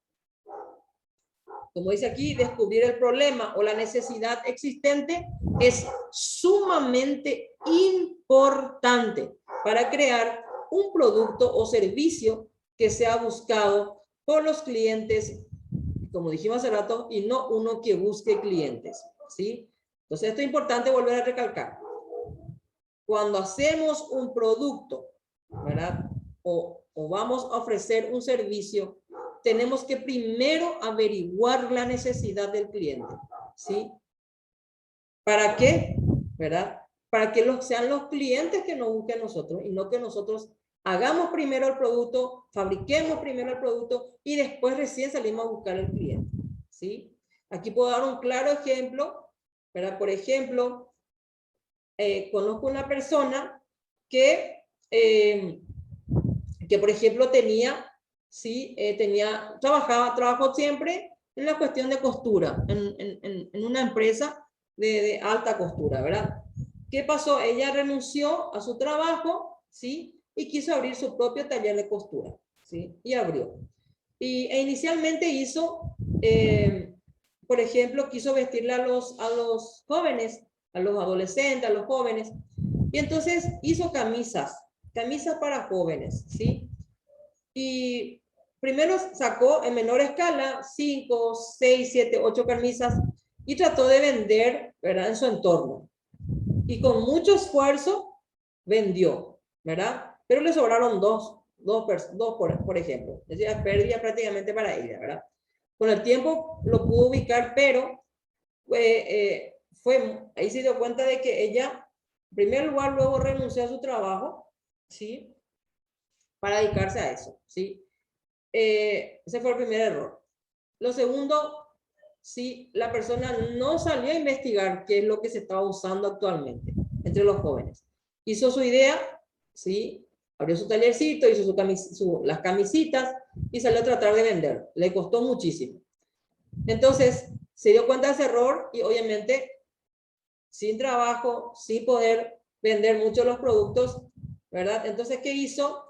Como dice aquí, descubrir el problema o la necesidad existente es sumamente importante para crear un producto o servicio que sea buscado por los clientes, como dijimos hace rato, y no uno que busque clientes, ¿sí? Entonces, esto es importante volver a recalcar. Cuando hacemos un producto, ¿verdad? O vamos a ofrecer un servicio, tenemos que primero averiguar la necesidad del cliente, ¿sí? ¿Para qué? ¿Verdad? Para que sean los clientes que nos busquen a nosotros y no que nosotros hagamos primero el producto, fabriquemos primero el producto y después recién salimos a buscar al cliente, ¿sí? Aquí puedo dar un claro ejemplo, ¿verdad? Por ejemplo, conozco una persona que por ejemplo, trabajó siempre en la cuestión de costura, en una empresa de alta costura, ¿verdad? ¿Qué pasó? Ella renunció a su trabajo, ¿sí? Y quiso abrir su propio taller de costura, ¿sí? Y abrió. Inicialmente hizo, por ejemplo, quiso vestirle a los jóvenes, a los adolescentes, a los jóvenes, y entonces hizo camisas para jóvenes, ¿sí? Y primero sacó en menor escala 5, 6, 7, 8 camisas y trató de vender, ¿verdad? En su entorno. Y con mucho esfuerzo vendió, ¿verdad? Pero le sobraron dos por ejemplo. Es decir, pérdida prácticamente para ella, ¿verdad? Con el tiempo lo pudo ubicar, pero ahí se dio cuenta de que ella, en primer lugar, luego renunció a su trabajo, ¿sí? Para dedicarse a eso, ¿sí? Ese fue el primer error. Lo segundo, sí, la persona no salió a investigar qué es lo que se estaba usando actualmente entre los jóvenes. Hizo su idea, ¿sí? Abrió su tallercito, hizo las camisitas y salió a tratar de vender. Le costó muchísimo. Entonces, se dio cuenta de ese error y obviamente, sin trabajo, sin poder vender mucho los productos, ¿verdad? Entonces, ¿qué hizo?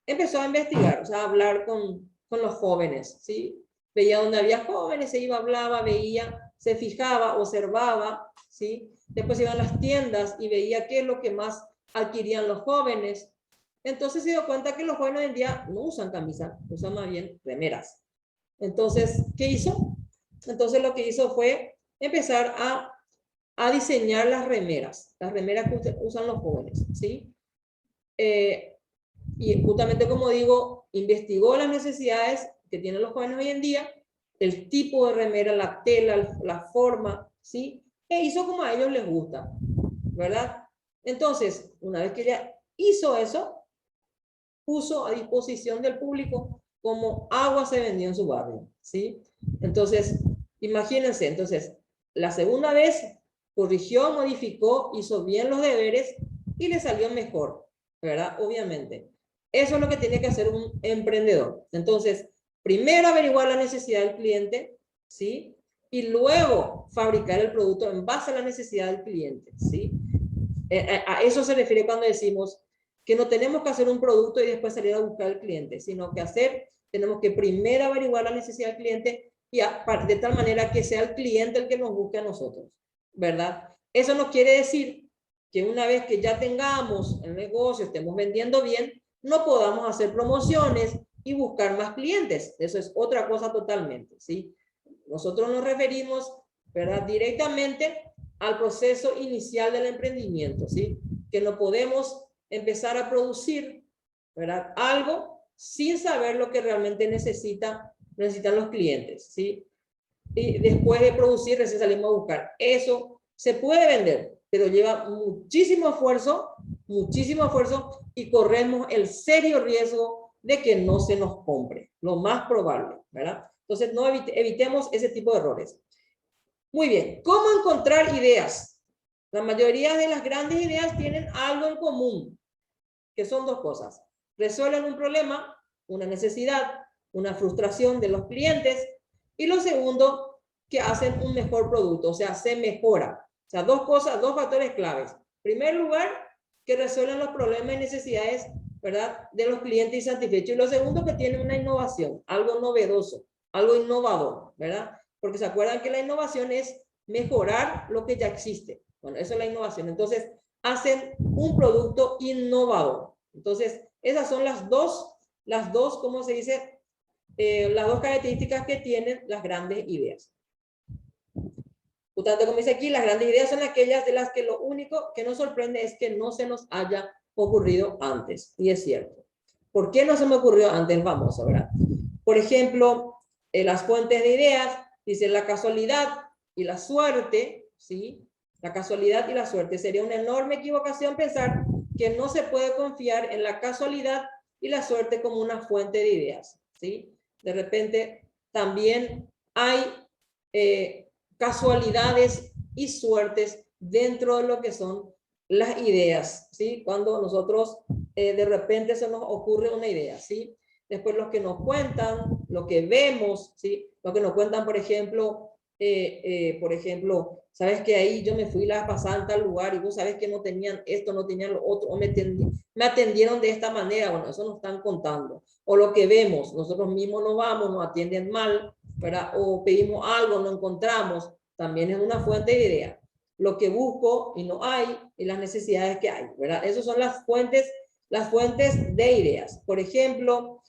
Empezó a investigar, o sea, a hablar con los jóvenes, ¿sí? Veía donde había jóvenes, se iba, hablaba, veía, se fijaba, observaba, ¿sí? Después iba a las tiendas y veía qué es lo que más adquirían los jóvenes. Entonces se dio cuenta que los jóvenes hoy en día no usan camisa, usan más bien remeras. Entonces, ¿qué hizo? Entonces lo que hizo fue empezar a diseñar las remeras que usan los jóvenes, ¿sí? Y justamente como digo, investigó las necesidades que tienen los jóvenes hoy en día, el tipo de remera, la tela, la forma, ¿sí? E hizo como a ellos les gusta, ¿verdad? Entonces, una vez que ella hizo eso, puso a disposición del público como agua se vendió en su barrio, ¿sí? Entonces, imagínense, entonces, la segunda vez corrigió, modificó, hizo bien los deberes y le salió mejor, ¿verdad? Obviamente. Eso es lo que tiene que hacer un emprendedor. Entonces, primero averiguar la necesidad del cliente, ¿sí? Y luego fabricar el producto en base a la necesidad del cliente, ¿sí? A eso se refiere cuando decimos que no tenemos que hacer un producto y después salir a buscar al cliente, sino que tenemos que primero averiguar la necesidad del cliente y de tal manera que sea el cliente el que nos busque a nosotros, ¿verdad? Eso no quiere decir que una vez que ya tengamos el negocio, estemos vendiendo bien, no podamos hacer promociones y buscar más clientes. Eso es otra cosa totalmente, ¿sí? Nosotros nos referimos, ¿verdad? Directamente al proceso inicial del emprendimiento, ¿sí? Que no podemos empezar a producir, ¿verdad? Algo sin saber lo que realmente necesitan los clientes, ¿sí? Y después de producir, recién salimos a buscar. Eso se puede vender, pero lleva muchísimo esfuerzo y corremos el serio riesgo de que no se nos compre, lo más probable, ¿verdad? Entonces, no evitemos ese tipo de errores. Muy bien, ¿cómo encontrar ideas? La mayoría de las grandes ideas tienen algo en común, que son dos cosas. Resuelven un problema, una necesidad, una frustración de los clientes, y lo segundo, que hacen un mejor producto, o sea, se mejora. O sea, dos cosas, dos factores claves. En primer lugar, que resuelven los problemas y necesidades, ¿verdad?, de los clientes insatisfechos. Y lo segundo, que tienen una innovación, algo novedoso, algo innovador, ¿verdad? Porque se acuerdan que la innovación es mejorar lo que ya existe. Bueno, eso es la innovación. Entonces, hacen un producto innovador. Entonces, esas son las dos, ¿cómo se dice? Las dos características que tienen las grandes ideas. Por tanto, como dice aquí, las grandes ideas son aquellas de las que lo único que nos sorprende es que no se nos haya ocurrido antes. Y es cierto. ¿Por qué no se me ocurrió antes? Vamos a ver. Por ejemplo, las fuentes de ideas, dice la casualidad y la suerte, ¿sí? La casualidad y la suerte. Sería una enorme equivocación pensar que no se puede confiar en la casualidad y la suerte como una fuente de ideas, ¿sí? De repente, también hay casualidades y suertes dentro de lo que son las ideas, ¿sí? Cuando nosotros de repente se nos ocurre una idea, ¿sí? Después los que nos cuentan, lo que vemos, ¿sí? Lo que nos cuentan, por ejemplo, sabes que ahí yo me fui la pasada en tal lugar y vos sabes que no tenían esto, no tenían lo otro, o me atendieron de esta manera, bueno, eso nos están contando. O lo que vemos, nosotros mismos nos vamos, nos atienden mal, ¿verdad? O pedimos algo, no encontramos, también es una fuente de idea. Lo que busco y no hay, y las necesidades que hay, ¿verdad? Esas son las fuentes de ideas. Por ejemplo,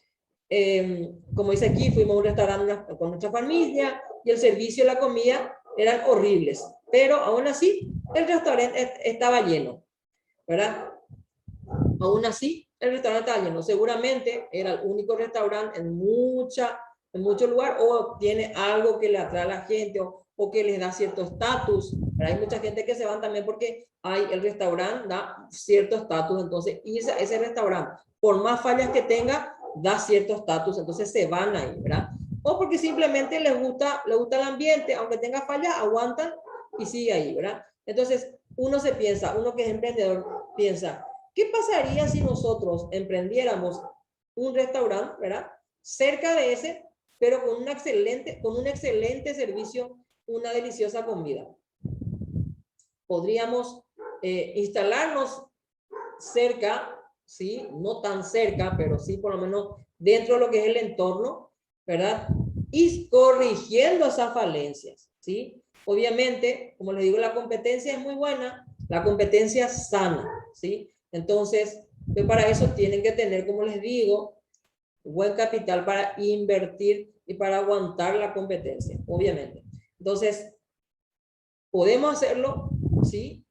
como dice aquí, fuimos a un restaurante con nuestra familia y el servicio y la comida eran horribles, pero aún así el restaurante estaba lleno, ¿verdad? Aún así el restaurante estaba lleno. Seguramente era el único restaurante en mucho lugar, o tiene algo que le atrae a la gente, o o que les da cierto estatus. Hay mucha gente que se van también porque el restaurante da cierto estatus, entonces ese restaurante, por más fallas que tenga, da cierto estatus, entonces se van ahí, ¿verdad? O porque simplemente les gusta el ambiente, aunque tenga fallas, aguantan y sigue ahí, ¿verdad? Entonces, uno que es emprendedor, piensa, ¿qué pasaría si nosotros emprendiéramos un restaurante, ¿verdad? Cerca de ese, pero con un excelente servicio, una deliciosa comida. Podríamos instalarnos cerca, ¿sí? No tan cerca, pero sí por lo menos dentro de lo que es el entorno, ¿verdad? Y corrigiendo esas falencias, ¿sí? Obviamente, como les digo, la competencia es muy buena, la competencia sana, ¿sí? Entonces, para eso tienen que tener, como les digo, buen capital para invertir y para aguantar la competencia, obviamente. Entonces, podemos hacerlo, ¿sí?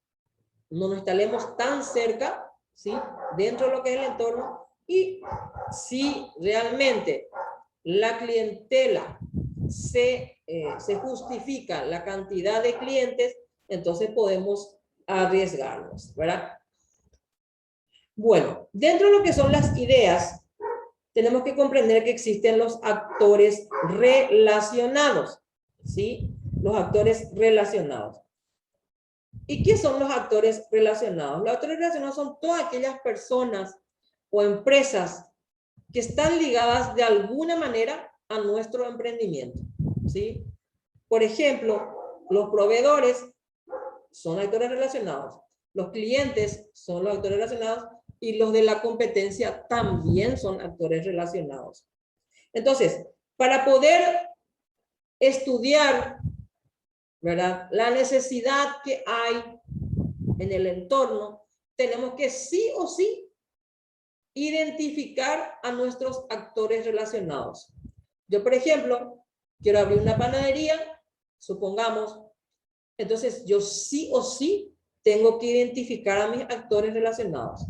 No nos instalemos tan cerca, ¿sí? Dentro de lo que es el entorno, y si realmente la clientela se justifica la cantidad de clientes, entonces podemos arriesgarnos, ¿verdad? Bueno, dentro de lo que son las ideas, tenemos que comprender que existen los actores relacionados, ¿sí? Los actores relacionados. ¿Y qué son los actores relacionados? Los actores relacionados son todas aquellas personas o empresas que están ligadas de alguna manera a nuestro emprendimiento, ¿sí? Por ejemplo, los proveedores son actores relacionados, los clientes son los actores relacionados y los de la competencia también son actores relacionados. Entonces, para poder estudiar, ¿verdad?, la necesidad que hay en el entorno, tenemos que sí o sí identificar a nuestros actores relacionados. Yo, por ejemplo, quiero abrir una panadería, supongamos, entonces yo sí o sí tengo que identificar a mis actores relacionados.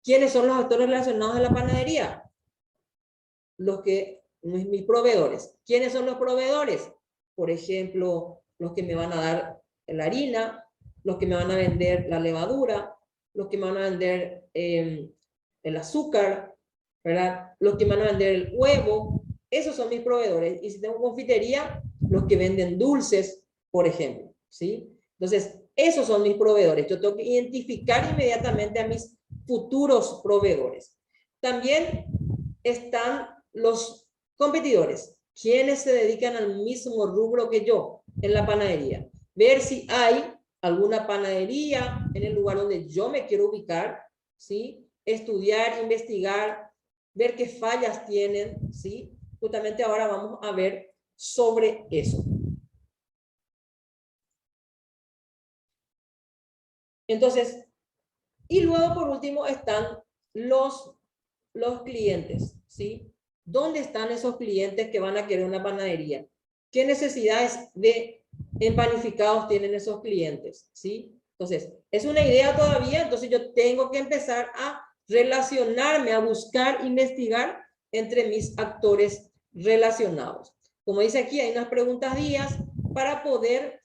¿Quiénes son los actores relacionados de la panadería? Mis proveedores. ¿Quiénes son los proveedores? Por ejemplo, los que me van a dar la harina, los que me van a vender la levadura, los que me van a vender el azúcar, ¿verdad? Los que me van a vender el huevo. Esos son mis proveedores. Y si tengo confitería, los que venden dulces, por ejemplo, ¿sí? Entonces, esos son mis proveedores. Yo tengo que identificar inmediatamente a mis futuros proveedores. También están los competidores, quienes se dedican al mismo rubro que yo en la panadería. Ver si hay alguna panadería en el lugar donde yo me quiero ubicar, ¿sí? Estudiar, investigar, ver qué fallas tienen, ¿sí? Justamente ahora vamos a ver sobre eso. Entonces, y luego por último están los clientes, ¿sí? ¿Dónde están esos clientes que van a querer una panadería? ¿Qué necesidades de empanificados tienen esos clientes? ¿Sí? Entonces, es una idea todavía, entonces yo tengo que empezar a relacionarme, a buscar, investigar entre mis actores relacionados. Como dice aquí, hay unas preguntas guías para poder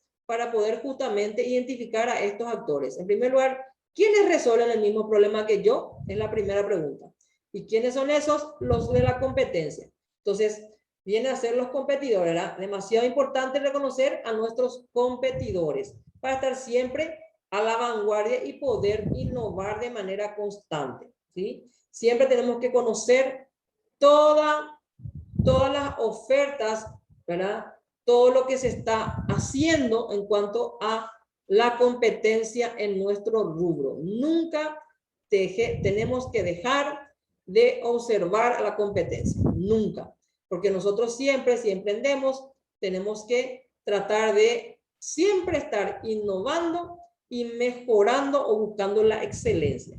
justamente identificar a estos actores. En primer lugar, ¿quiénes resuelven el mismo problema que yo? Es la primera pregunta. ¿Y quiénes son esos? Los de la competencia. Entonces, vienen a ser los competidores, ¿verdad? Demasiado importante reconocer a nuestros competidores para estar siempre a la vanguardia y poder innovar de manera constante, ¿sí? Siempre tenemos que conocer todas las ofertas, ¿verdad? Todo lo que se está haciendo en cuanto a la competencia en nuestro rubro. Nunca tenemos que dejar de observar a la competencia, nunca, porque nosotros siempre, si emprendemos, tenemos que tratar de siempre estar innovando y mejorando o buscando la excelencia.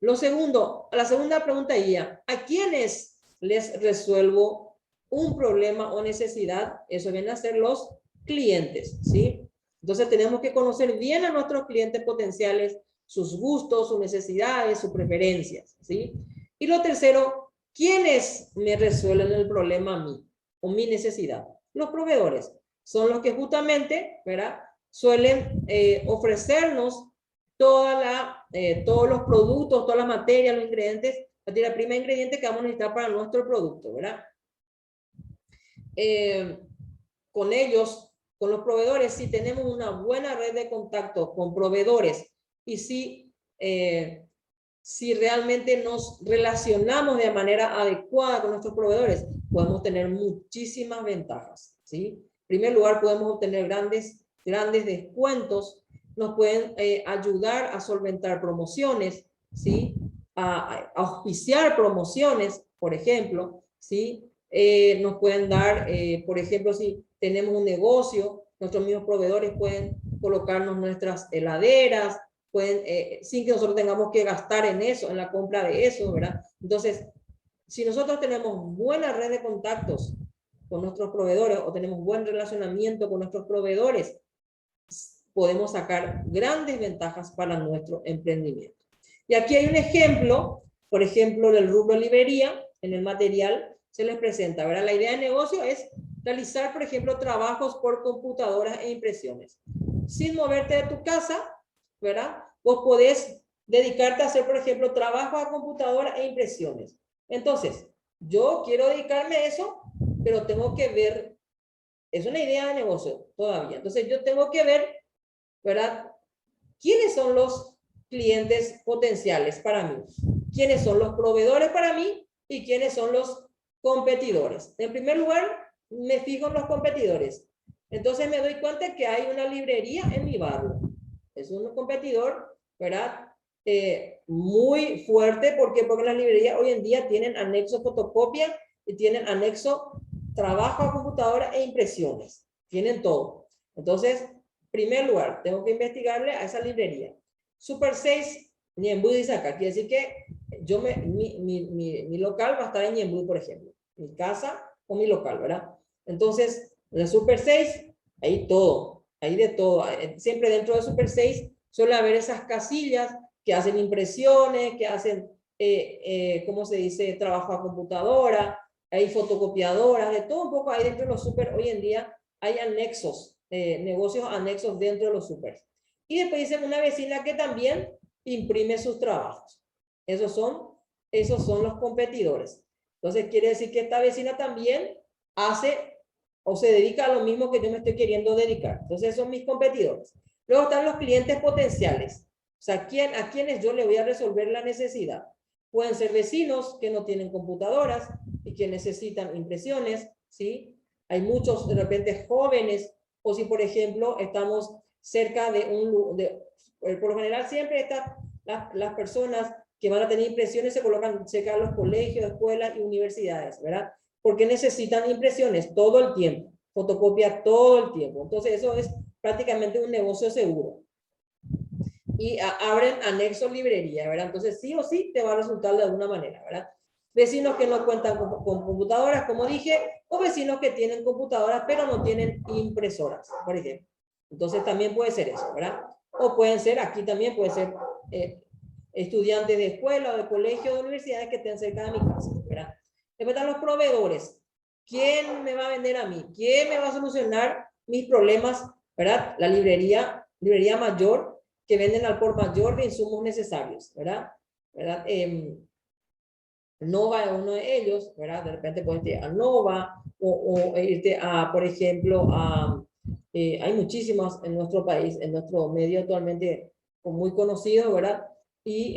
La segunda pregunta guía, ¿a quiénes les resuelvo un problema o necesidad? Eso viene a ser los clientes, ¿sí? Entonces tenemos que conocer bien a nuestros clientes potenciales, sus gustos, sus necesidades, sus preferencias, ¿sí? Y lo tercero, ¿quiénes me resuelven el problema a mí o mi necesidad? Los proveedores. son los que justamente, ¿verdad?, suelen ofrecernos todos los productos, todas las materias, los ingredientes, materia prima e ingredientes que vamos a necesitar para nuestro producto, ¿verdad? Con ellos, con los proveedores, si tenemos una buena red de contacto con proveedores y si realmente nos relacionamos de manera adecuada con nuestros proveedores, podemos tener muchísimas ventajas, ¿sí? En primer lugar, podemos obtener grandes descuentos, nos pueden ayudar a solventar promociones, ¿sí? A auspiciar promociones, por ejemplo, ¿sí? Nos pueden dar, por ejemplo, si tenemos un negocio, nuestros mismos proveedores pueden colocarnos nuestras heladeras, pueden, sin que nosotros tengamos que gastar en eso, en la compra de eso, ¿verdad? Entonces, si nosotros tenemos buena red de contactos con nuestros proveedores o tenemos buen relacionamiento con nuestros proveedores, podemos sacar grandes ventajas para nuestro emprendimiento. Y aquí hay un ejemplo, por ejemplo, del rubro librería. En el material se les presenta, ¿verdad? La idea de negocio es realizar, por ejemplo, trabajos por computadoras e impresiones. Sin moverte de tu casa, ¿verdad? Vos podés dedicarte a hacer, por ejemplo, trabajos a computadora e impresiones. Entonces, yo quiero dedicarme a eso, pero tengo que ver, es una idea de negocio todavía. Entonces, yo tengo que ver, ¿verdad?, ¿quiénes son los clientes potenciales para mí? ¿Quiénes son los proveedores para mí? ¿Y quiénes son los competidores? En primer lugar, me fijo en los competidores. Entonces me doy cuenta que hay una librería en mi barrio. Es un competidor, ¿verdad? Muy fuerte. ¿Por qué? Porque las librerías hoy en día tienen anexo fotocopia y tienen anexo trabajo a computadora e impresiones. Tienen todo. Entonces, en primer lugar, tengo que investigarle a esa librería. Super 6, Ñemby dice acá. Quiere decir que mi local va a estar en Ñemby, por ejemplo. Mi casa o mi local, ¿verdad? Entonces, en el Super 6, hay todo. Hay de todo. Siempre dentro de Super 6 suele haber esas casillas que hacen impresiones, que hacen, ¿cómo se dice?, trabajo a computadora, hay fotocopiadoras, de todo un poco hay dentro de los super. Hoy en día hay anexos, negocios anexos dentro de los super. Y después dicen una vecina que también imprime sus trabajos. Esos son los competidores. Entonces quiere decir que esta vecina también hace o se dedica a lo mismo que yo me estoy queriendo dedicar. Entonces son mis competidores. Luego están los clientes potenciales. O sea, a quienes yo le voy a resolver la necesidad. Pueden ser vecinos que no tienen computadoras y que necesitan impresiones, ¿sí? Hay muchos, de repente, jóvenes, o si, por ejemplo, estamos cerca de por lo general siempre están las personas que van a tener impresiones se colocan cerca de los colegios, escuelas y universidades, ¿verdad? Porque necesitan impresiones todo el tiempo, fotocopia todo el tiempo. Entonces eso es prácticamente un negocio seguro. Y abren anexo librería, ¿verdad? Entonces sí o sí te va a resultar de alguna manera, ¿verdad? Vecinos que no cuentan con computadoras, como dije, o vecinos que tienen computadoras pero no tienen impresoras, por ejemplo. Entonces también puede ser eso, ¿verdad? O pueden ser, aquí también puede ser estudiantes de escuela o de colegio o de universidades que estén cerca de mi casa, ¿verdad? Después están los proveedores. ¿Quién me va a vender a mí? ¿Quién me va a solucionar mis problemas, ¿verdad? La librería mayor, que venden al por mayor de insumos necesarios, ¿verdad? Nova es uno de ellos, ¿verdad? De repente puedes irte a Nova o irte a, por ejemplo, hay muchísimas en nuestro país, en nuestro medio actualmente muy conocidos, ¿verdad? Y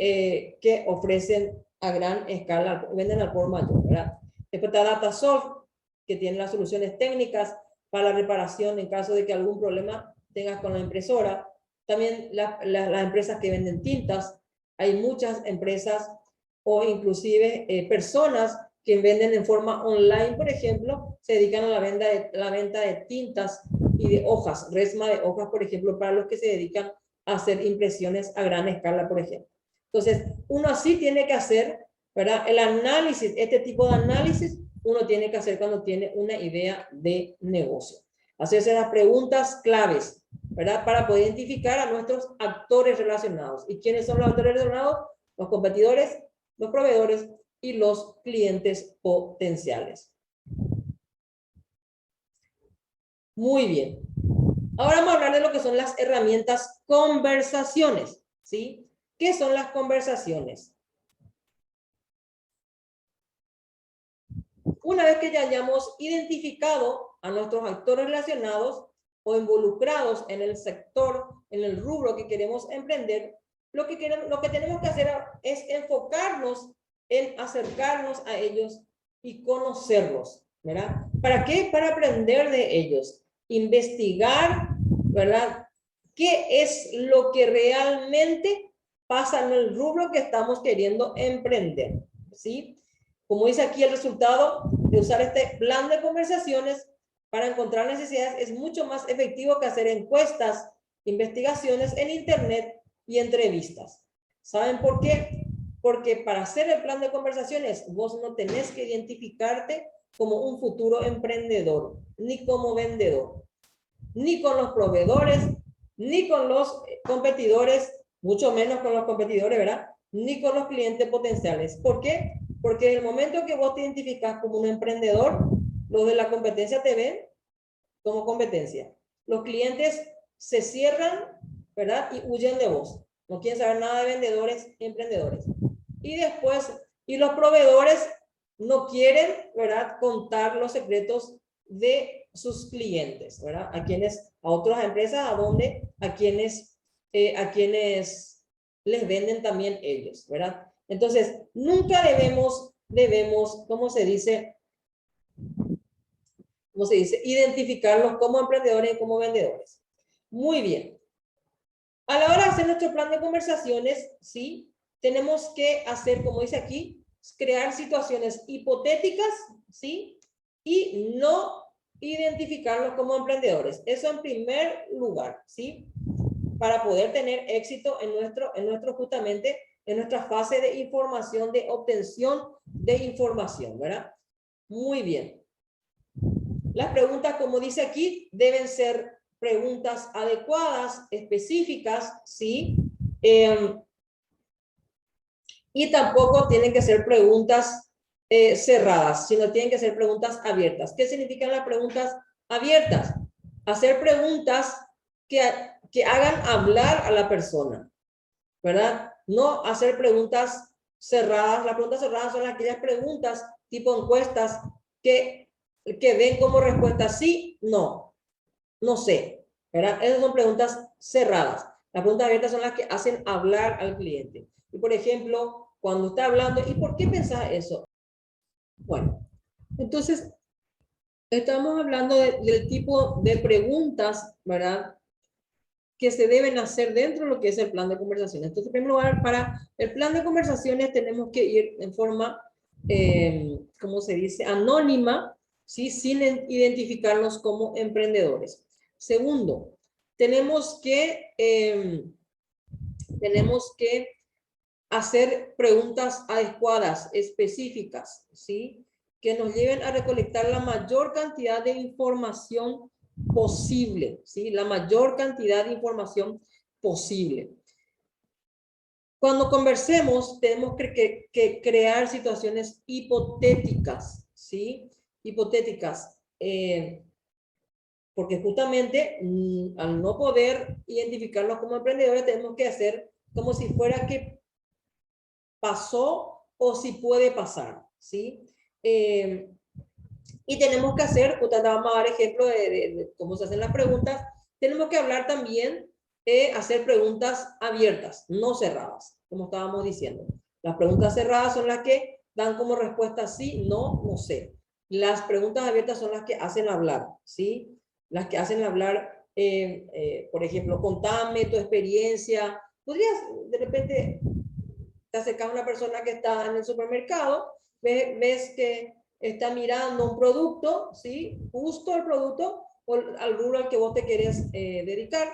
que ofrecen a gran escala, venden al por mayor, ¿verdad? Después está Datasoft, que tiene las soluciones técnicas para la reparación en caso de que algún problema tengas con la impresora. También las empresas que venden tintas, hay muchas empresas o inclusive personas que venden en forma online, por ejemplo, se dedican a la venta de tintas y de hojas, resma de hojas, por ejemplo, para los que se dedican a hacer impresiones a gran escala, por ejemplo. Entonces, uno así tiene que hacer, ¿verdad? El análisis, este tipo de análisis, uno tiene que hacer cuando tiene una idea de negocio. Hacerse las preguntas claves, ¿verdad? Para poder identificar a nuestros actores relacionados. ¿Y quiénes son los actores relacionados? Los competidores, los proveedores y los clientes potenciales. Muy bien. Ahora vamos a hablar de lo que son las herramientas conversaciones, ¿sí? ¿Qué son las conversaciones? Una vez que ya hayamos identificado a nuestros actores relacionados o involucrados en el sector, en el rubro que queremos emprender, lo que tenemos que hacer es enfocarnos en acercarnos a ellos y conocerlos, ¿verdad? ¿Para qué? Para aprender de ellos, investigar, ¿verdad? ¿Qué es lo que realmente pasa en el rubro que estamos queriendo emprender? ¿Sí? Como dice aquí, el resultado de usar este plan de conversaciones para encontrar necesidades es mucho más efectivo que hacer encuestas, investigaciones en internet y entrevistas. ¿Saben por qué? Porque para hacer el plan de conversaciones, vos no tenés que identificarte como un futuro emprendedor, ni como vendedor, ni con los proveedores, ni con los competidores, mucho menos con los competidores, ¿verdad? Ni con los clientes potenciales. ¿Por qué? Porque en el momento que vos te identificas como un emprendedor, los de la competencia te ven como competencia. Los clientes se cierran, ¿verdad? Y huyen de vos. No quieren saber nada de vendedores y emprendedores. Y después, y los proveedores no quieren, ¿verdad? Contar los secretos de sus clientes, ¿verdad? A otras empresas, a quienes les venden también ellos, ¿verdad? Entonces, nunca debemos, ¿cómo se dice? Identificarlos como emprendedores y como vendedores. Muy bien. A la hora de hacer nuestro plan de conversaciones, ¿sí? Tenemos que hacer, como dice aquí, crear situaciones hipotéticas, ¿sí? Y no identificarlos como emprendedores. Eso en primer lugar, ¿sí? Para poder tener éxito justamente, en nuestra fase de información, de obtención de información, ¿verdad? Muy bien. Las preguntas, como dice aquí, deben ser preguntas adecuadas, específicas, ¿sí? Y tampoco tienen que ser preguntas cerradas, sino tienen que ser preguntas abiertas. ¿Qué significan las preguntas abiertas? Hacer preguntas que hagan hablar a la persona, ¿verdad? No hacer preguntas cerradas. Las preguntas cerradas son aquellas preguntas tipo encuestas que den como respuesta sí, no, no sé, ¿verdad? Esas son preguntas cerradas. Las preguntas abiertas son las que hacen hablar al cliente. Y por ejemplo, cuando está hablando, ¿y por qué pensás eso? Bueno, entonces estamos hablando del tipo de preguntas, ¿verdad? Que se deben hacer dentro de lo que es el plan de conversaciones. Entonces, en primer lugar, para el plan de conversaciones tenemos que ir en forma, ¿cómo se dice? Anónima, ¿sí? Sin identificarnos como emprendedores. Segundo, tenemos que hacer preguntas adecuadas, específicas, ¿sí? Que nos lleven a recolectar la mayor cantidad de información posible, ¿sí? La mayor cantidad de información posible. Cuando conversemos, tenemos que crear situaciones hipotéticas, ¿sí? Hipotéticas. Porque justamente al no poder identificarnos como emprendedores, tenemos que hacer como si fuera que pasó o si puede pasar, ¿sí? Y tenemos que hacer, vamos a dar ejemplo de cómo se hacen las preguntas, tenemos que hablar también, hacer preguntas abiertas, no cerradas, como estábamos diciendo. Las preguntas cerradas son las que dan como respuesta sí, no, no sé. Las preguntas abiertas son las que hacen hablar, ¿sí? Las que hacen hablar, por ejemplo, contame tu experiencia. Podrías, de repente, te acercas a una persona que está en el supermercado, ves que está mirando un producto, ¿sí? Justo el producto o al rubro al que vos te quieres dedicar.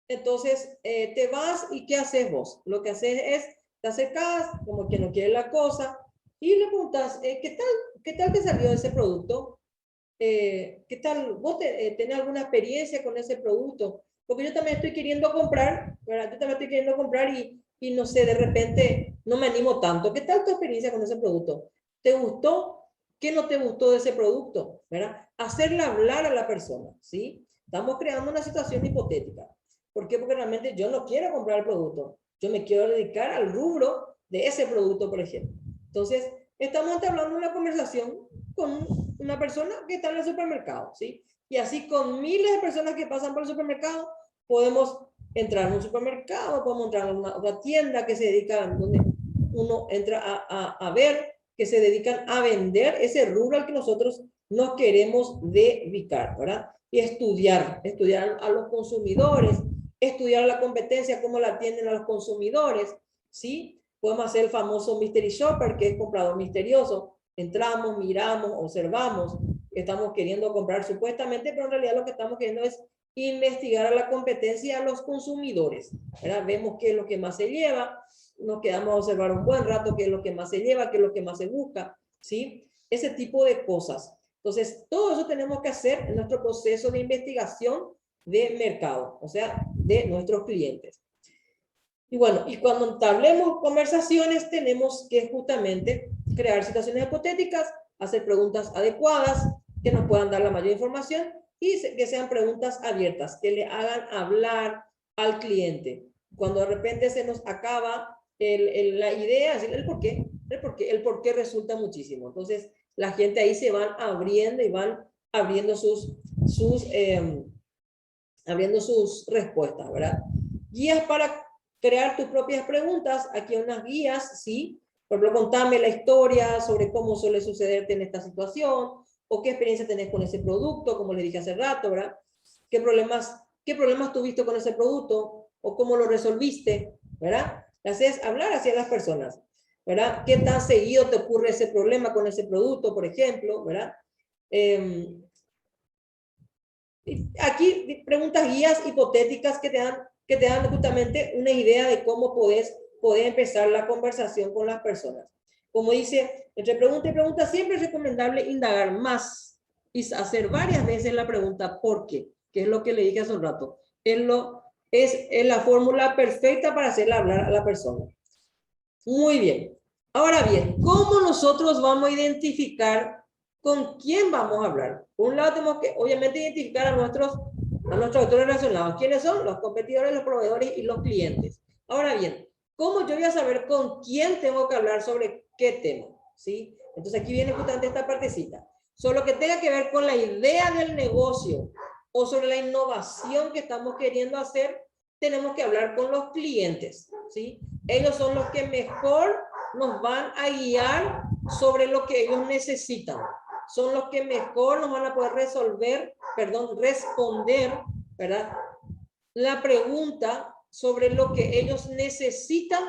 Entonces, te vas y ¿qué haces vos? Lo que haces es, te acercas como que no quiere la cosa y le preguntas, ¿qué tal te salió ese producto? ¿Qué tal? ¿Vos tenés alguna experiencia con ese producto? Porque yo también estoy queriendo comprar, ¿verdad? Yo también estoy queriendo comprar y no sé, de repente no me animo tanto. ¿Qué tal tu experiencia con ese producto? ¿Te gustó? ¿Qué no te gustó de ese producto? ¿Verdad? Hacerle hablar a la persona, ¿sí? Estamos creando una situación hipotética. ¿Por qué? Porque realmente yo no quiero comprar el producto. Yo me quiero dedicar al rubro de ese producto, por ejemplo. Entonces, estamos entablando una conversación con una persona que está en el supermercado, ¿sí? Y así con miles de personas que pasan por el supermercado, podemos entrar en un supermercado, podemos entrar en una tienda que se dedica, donde uno entra a ver, que se dedican a vender ese rubro al que nosotros nos queremos dedicar, ¿verdad? Y estudiar a los consumidores, estudiar la competencia, cómo la atienden a los consumidores, ¿sí? Podemos hacer el famoso mystery shopper, que es comprador misterioso. Entramos, miramos, observamos, estamos queriendo comprar supuestamente, pero en realidad lo que estamos queriendo es investigar a la competencia, a los consumidores, ¿verdad? Vemos qué es lo que más se lleva, nos quedamos a observar un buen rato qué es lo que más se lleva, qué es lo que más se busca, ¿sí? Ese tipo de cosas. Entonces, todo eso tenemos que hacer en nuestro proceso de investigación de mercado, o sea, de nuestros clientes. Y bueno, y cuando entablemos conversaciones, tenemos que justamente crear situaciones hipotéticas, hacer preguntas adecuadas, que nos puedan dar la mayor información y que sean preguntas abiertas, que le hagan hablar al cliente. Cuando de repente se nos acaba la idea, el por qué resulta muchísimo. Entonces, la gente ahí se van abriendo y van abriendo abriendo sus respuestas, ¿verdad? Guías para crear tus propias preguntas. Aquí hay unas guías, ¿sí? Por ejemplo, contame la historia sobre cómo suele sucederte en esta situación, o qué experiencia tenés con ese producto, como les dije hace rato, ¿verdad? ¿Qué problemas tuviste con ese producto? ¿O cómo lo resolviste? ¿Verdad? Haces hablar hacia las personas, ¿verdad? ¿Qué tan seguido te ocurre ese problema con ese producto, por ejemplo? ¿Verdad? Aquí preguntas guías hipotéticas que te dan justamente una idea de cómo podés empezar la conversación con las personas. Como dice, entre pregunta y pregunta siempre es recomendable indagar más y hacer varias veces la pregunta ¿por qué? Que es lo que le dije hace un rato. Es la fórmula perfecta para hacerla hablar a la persona. Muy bien. Ahora bien, ¿cómo nosotros vamos a identificar con quién vamos a hablar? Por un lado tenemos que, obviamente, identificar a nuestros actores relacionados. ¿Quiénes son? Los competidores, los proveedores y los clientes. Ahora bien, ¿cómo yo voy a saber con quién tengo que hablar sobre qué tema? ¿Sí? Entonces aquí viene justamente esta partecita. Sobre lo que tenga que ver con la idea del negocio o sobre la innovación que estamos queriendo hacer, tenemos que hablar con los clientes, ¿sí? Ellos son los que mejor nos van a guiar sobre lo que ellos necesitan. Son los que mejor nos van a poder responder, ¿verdad? La pregunta sobre lo que ellos necesitan,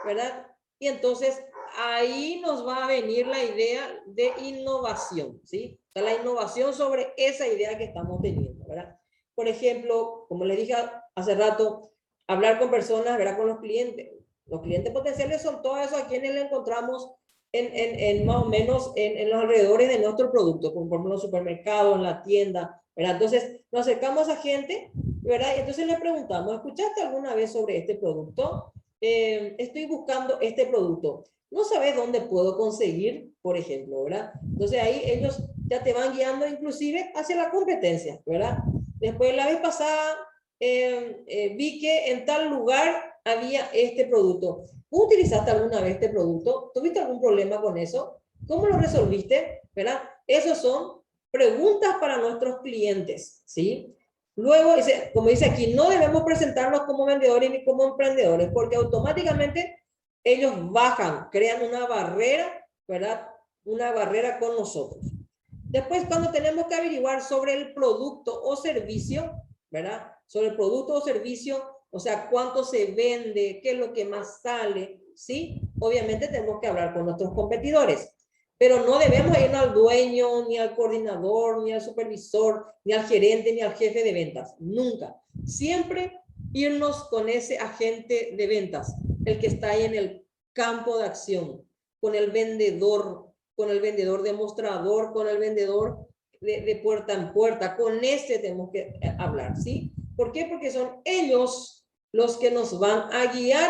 ¿verdad? Y entonces ahí nos va a venir la idea de innovación, ¿sí? O sea, la innovación sobre esa idea que estamos teniendo, ¿verdad? Por ejemplo, como les dije hace rato, hablar con personas, ¿verdad? Con los clientes. Los clientes potenciales son todos esos a quienes le encontramos en más o menos en los alrededores de nuestro producto, como por ejemplo en los supermercados, en la tienda, ¿verdad? Entonces nos acercamos a gente, ¿verdad? Y entonces le preguntamos, ¿escuchaste alguna vez sobre este producto? Estoy buscando este producto. ¿No sabes dónde puedo conseguir, por ejemplo, ¿verdad? Entonces ahí ellos ya te van guiando inclusive hacia la competencia, ¿verdad? Después la vez pasada vi que en tal lugar había este producto. ¿Tú utilizaste alguna vez este producto? ¿Tuviste algún problema con eso? ¿Cómo lo resolviste? ¿Verdad? Esas son preguntas para nuestros clientes, ¿sí? Luego, como dice aquí, no debemos presentarnos como vendedores ni como emprendedores, porque automáticamente ellos bajan, crean una barrera, ¿verdad? Una barrera con nosotros. Después, cuando tenemos que averiguar sobre el producto o servicio, ¿verdad? Sobre el producto o servicio, o sea, cuánto se vende, qué es lo que más sale, ¿sí? Obviamente tenemos que hablar con nuestros competidores, pero no debemos ir al dueño, ni al coordinador, ni al supervisor, ni al gerente, ni al jefe de ventas. Nunca. Siempre irnos con ese agente de ventas, el que está ahí en el campo de acción, con el vendedor demostrador, con el vendedor de puerta en puerta. Con este tenemos que hablar, ¿sí? ¿Por qué? Porque son ellos los que nos van a guiar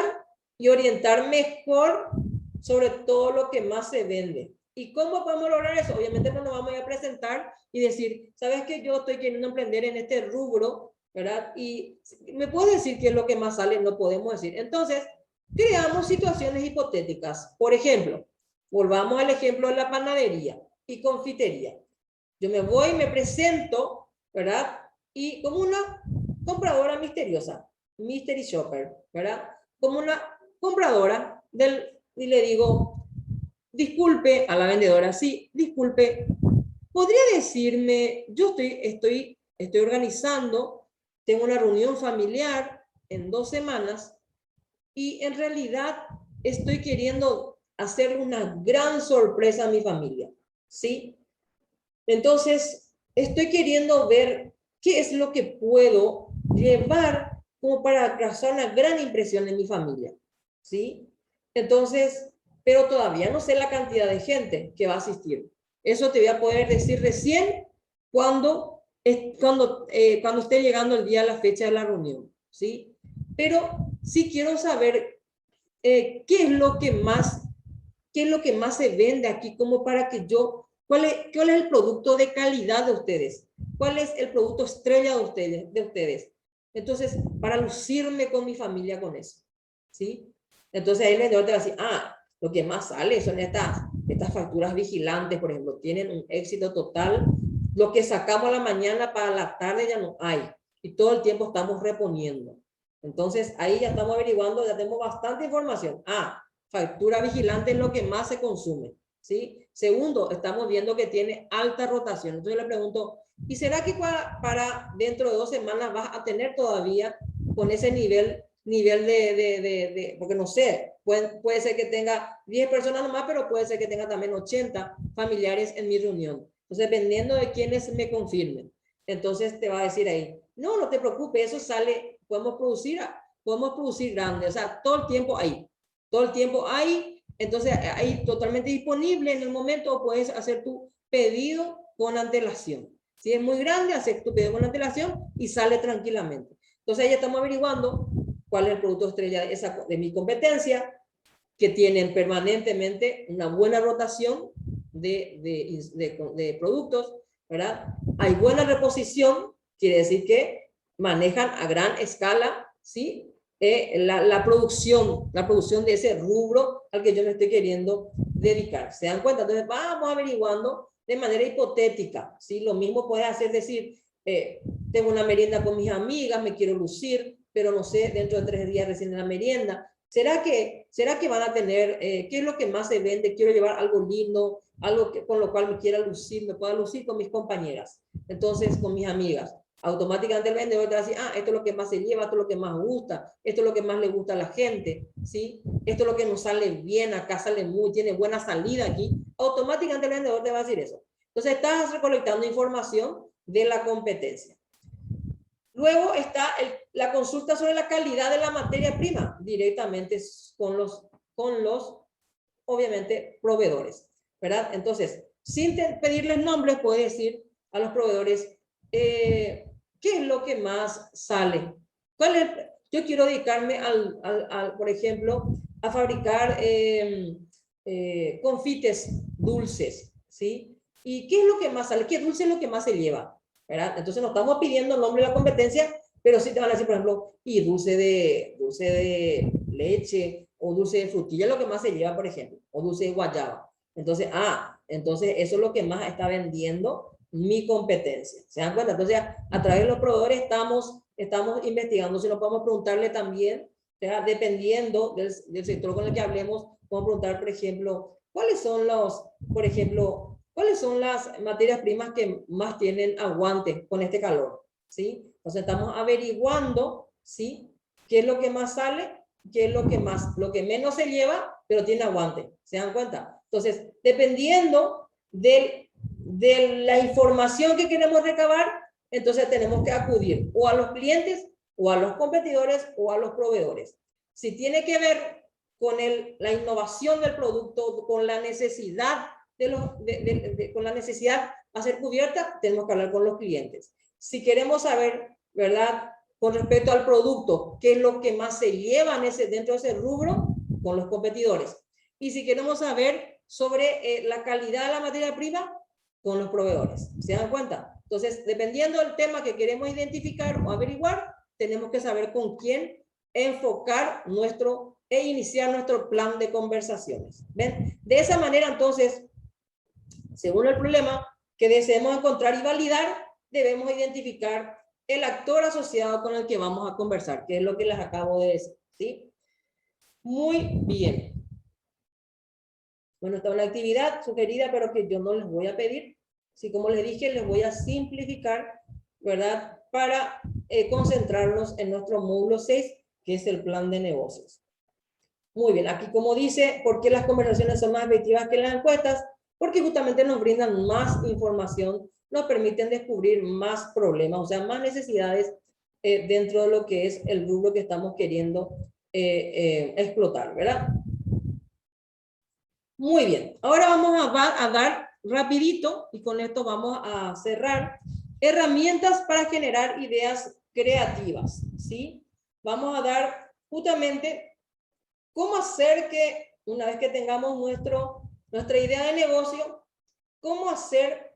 y orientar mejor sobre todo lo que más se vende. ¿Y cómo podemos lograr eso? Obviamente no nos vamos a presentar y decir, ¿sabes qué? Yo estoy queriendo emprender en este rubro, ¿verdad? Y me puedes decir qué es lo que más sale, no podemos decir. Entonces, creamos situaciones hipotéticas. Por ejemplo, volvamos al ejemplo de la panadería y confitería. Yo me voy, me presento, ¿verdad? Y como una compradora misteriosa, mystery shopper, ¿verdad? Como una compradora y le digo, disculpe a la vendedora, sí, disculpe, ¿podría decirme, yo estoy organizando, tengo una reunión familiar en 2 semanas y en realidad estoy queriendo hacer una gran sorpresa a mi familia, ¿sí? Entonces, estoy queriendo ver qué es lo que puedo llevar como para causar una gran impresión en mi familia, ¿sí? Entonces, pero todavía no sé la cantidad de gente que va a asistir. Eso te voy a poder decir recién cuando esté llegando el día, la fecha de la reunión, ¿sí? Pero sí quiero saber qué es lo que más se vende aquí, como para que ¿cuál es el producto de calidad de ustedes? ¿Cuál es el producto estrella de ustedes? Entonces, para lucirme con mi familia con eso, ¿sí? Entonces ahí el vendedor te va a decir, lo que más sale son estas facturas vigilantes, por ejemplo, tienen un éxito total. Lo que sacamos a la mañana para la tarde ya no hay. Y todo el tiempo estamos reponiendo. Entonces ahí ya estamos averiguando, ya tenemos bastante información. Factura vigilante es lo que más se consume, ¿sí? Segundo, estamos viendo que tiene alta rotación. Entonces le pregunto, ¿y será que para dentro de 2 semanas vas a tener todavía con ese nivel porque no sé, puede ser que tenga 10 personas nomás, pero puede ser que tenga también 80 familiares en mi reunión. Entonces, dependiendo de quiénes me confirmen. Entonces te va a decir ahí, no te preocupes, eso sale, podemos producir grande, o sea, todo el tiempo ahí. Todo el tiempo hay, entonces hay totalmente disponible en el momento, puedes hacer tu pedido con antelación. Si es muy grande, haces tu pedido con antelación y sale tranquilamente. Entonces ahí ya estamos averiguando cuál es el producto estrella de mi competencia, que tienen permanentemente una buena rotación de productos, ¿verdad? Hay buena reposición, quiere decir que manejan a gran escala, ¿sí? La producción de ese rubro al que yo me estoy queriendo dedicar. ¿Se dan cuenta? Entonces vamos averiguando de manera hipotética, ¿sí? Lo mismo puedes hacer, decir, tengo una merienda con mis amigas, me quiero lucir, pero no sé, dentro de 3 días recién la merienda. ¿Será que van a tener, qué es lo que más se vende? Quiero llevar algo lindo, algo con lo cual me quiera lucir, me pueda lucir con mis compañeras, entonces con mis amigas. Automáticamente el vendedor te va a decir, esto es lo que más se lleva, esto es lo que más gusta, esto es lo que más le gusta a la gente, ¿sí? Esto es lo que nos sale bien, acá sale tiene buena salida aquí. Automáticamente el vendedor te va a decir eso. Entonces estás recolectando información de la competencia. Luego está la consulta sobre la calidad de la materia prima, directamente con los obviamente, proveedores, ¿verdad? Entonces, sin pedirles nombres, puedes decir a los proveedores, ¿qué es lo que más sale? Yo quiero dedicarme por ejemplo, a fabricar confites dulces, ¿sí? ¿Y qué es lo que más sale? ¿Qué dulce es lo que más se lleva? ¿Verdad? Entonces no estamos pidiendo el nombre de la competencia, pero sí te van a decir, por ejemplo, y dulce de leche o dulce de frutilla, lo que más se lleva, por ejemplo, o dulce de guayaba. Entonces, entonces eso es lo que más está vendiendo mi competencia. ¿Se dan cuenta? Entonces, a través de los proveedores estamos investigando. Si no, podemos preguntarle también, o sea, dependiendo del sector con el que hablemos, podemos preguntar, por ejemplo, ¿cuáles son las materias primas que más tienen aguante con este calor? ¿Sí? Entonces estamos averiguando, ¿sí? ¿Qué es lo que más sale? ¿Qué es lo que menos se lleva, pero tiene aguante? ¿Se dan cuenta? Entonces, dependiendo de la información que queremos recabar, entonces tenemos que acudir o a los clientes, o a los competidores, o a los proveedores. Si tiene que ver con la innovación del producto, con la necesidad con la necesidad a ser cubierta, tenemos que hablar con los clientes. Si queremos saber, ¿verdad?, con respecto al producto, qué es lo que más se lleva dentro de ese rubro, con los competidores. Y si queremos saber sobre la calidad de la materia prima con los proveedores. ¿Se dan cuenta? Entonces, dependiendo del tema que queremos identificar o averiguar, tenemos que saber con quién enfocar e iniciar nuestro plan de conversaciones. ¿Ven? De esa manera, entonces, según el problema que deseemos encontrar y validar, debemos identificar el actor asociado con el que vamos a conversar, que es lo que les acabo de decir, ¿sí? Muy bien. Bueno, esta es una actividad sugerida, pero que yo no les voy a pedir. Así como les dije, les voy a simplificar, ¿verdad? Para concentrarnos en nuestro módulo 6, que es el plan de negocios. Muy bien, aquí como dice, ¿por qué las conversaciones son más efectivas que las encuestas? Porque justamente nos brindan más información, nos permiten descubrir más problemas, o sea, más necesidades dentro de lo que es el rubro que estamos queriendo explotar, ¿verdad? Muy bien, ahora vamos a dar rapidito, y con esto vamos a cerrar, herramientas para generar ideas creativas, ¿sí? Vamos a dar justamente cómo hacer que, una vez que tengamos nuestra idea de negocio, cómo hacer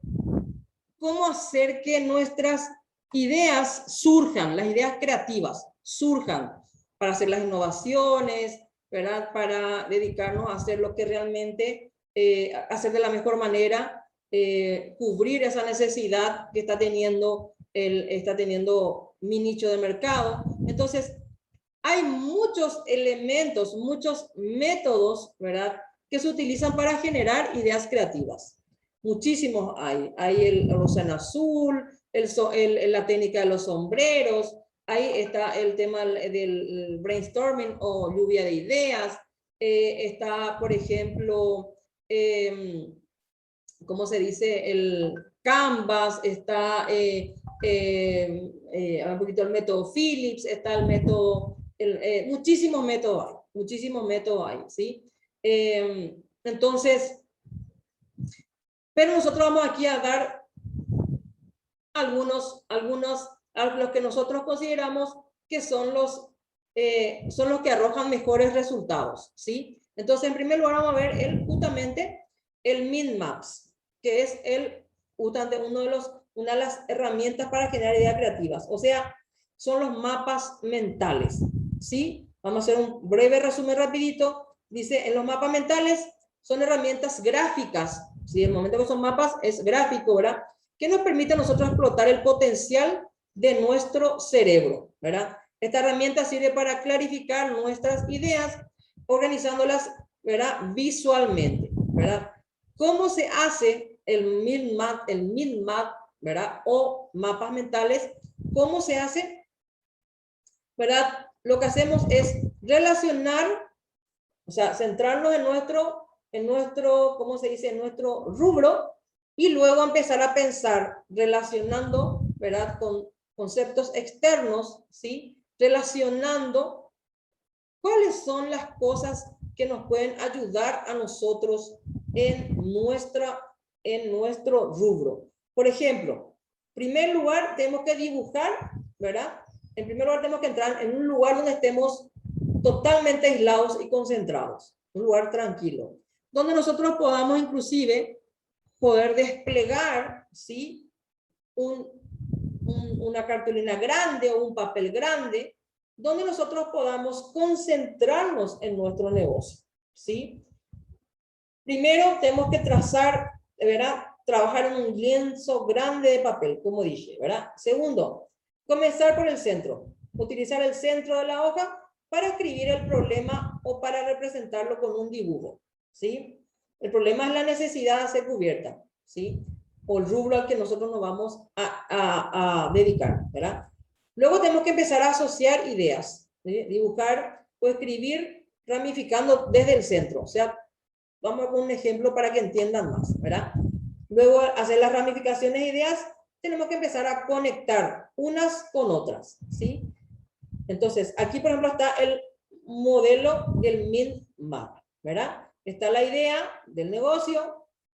que nuestras ideas surjan, las ideas creativas surjan para hacer las innovaciones, ¿verdad? Para dedicarnos a hacer lo que realmente, hacer de la mejor manera, cubrir esa necesidad que está teniendo mi nicho de mercado. Entonces, hay muchos elementos, muchos métodos, ¿verdad?, que se utilizan para generar ideas creativas. Muchísimos hay. Hay el océano azul, la técnica de los sombreros, ahí está el tema del brainstorming o lluvia de ideas, está, por ejemplo, ¿cómo se dice? El Canvas, está un poquito el método Phillips, está el método, muchísimos métodos hay, ¿sí? Entonces, pero nosotros vamos aquí a dar algunos a los que nosotros consideramos que son los que arrojan mejores resultados, ¿sí? Entonces, en primer lugar, vamos a ver justamente el Min-Maps, que es una de las herramientas para generar ideas creativas. O sea, son los mapas mentales, ¿sí? Vamos a hacer un breve resumen rapidito. Dice, en los mapas mentales son herramientas gráficas, ¿sí? El momento que son mapas es gráfico, ¿verdad?, que nos permite a nosotros explotar el potencial de nuestro cerebro, ¿verdad? Esta herramienta sirve para clarificar nuestras ideas, organizándolas, ¿verdad?, visualmente, ¿verdad? ¿Cómo se hace el Min-Map, ¿verdad?, o mapas mentales? ¿Cómo se hace? ¿Verdad? Lo que hacemos es relacionar, o sea, centrarnos en nuestro, ¿cómo se dice?, en nuestro rubro, y luego empezar a pensar relacionando, ¿verdad?, con conceptos externos, ¿sí? Relacionando cuáles son las cosas que nos pueden ayudar a nosotros en nuestro rubro. Por ejemplo, en primer lugar tenemos que dibujar, ¿verdad? En primer lugar tenemos que entrar en un lugar donde estemos totalmente aislados y concentrados, un lugar tranquilo, donde nosotros podamos inclusive poder desplegar, ¿sí?, una cartulina grande o un papel grande, donde nosotros podamos concentrarnos en nuestro negocio, ¿sí? Primero tenemos que trazar, ¿verdad?, trabajar en un lienzo grande de papel, como dije, ¿verdad? Segundo, comenzar por el centro, utilizar el centro de la hoja para escribir el problema o para representarlo con un dibujo, ¿sí? El problema es la necesidad de ser cubierta, ¿sí?, o el rubro al que nosotros nos vamos a dedicar, ¿verdad? Luego tenemos que empezar a asociar ideas, ¿sí?, dibujar o escribir ramificando desde el centro. O sea, vamos a poner un ejemplo para que entiendan más, ¿verdad? Luego, hacer las ramificaciones de ideas, tenemos que empezar a conectar unas con otras, ¿sí? Entonces, aquí, por ejemplo, está el modelo del Min-Map, ¿verdad? Está la idea del negocio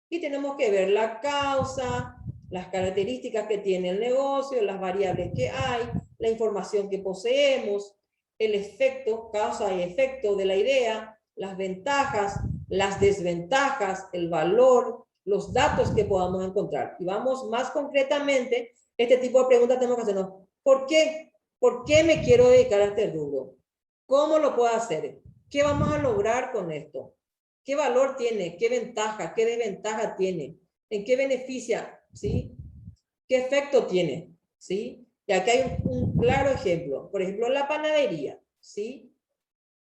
y tenemos que ver la causa, las características que tiene el negocio, las variables que hay, la información que poseemos, el efecto, causa y efecto de la idea, las ventajas, las desventajas, el valor, los datos que podamos encontrar. Y vamos más concretamente, este tipo de preguntas tenemos que hacernos. ¿Por qué? ¿Por qué me quiero dedicar a este rubro? ¿Cómo lo puedo hacer? ¿Qué vamos a lograr con esto? ¿Qué valor tiene? ¿Qué ventaja? ¿Qué desventaja tiene? ¿En qué beneficia? ¿Sí? ¿Qué efecto tiene? ¿Sí? Y aquí hay un claro ejemplo. Por ejemplo, la panadería. ¿Sí?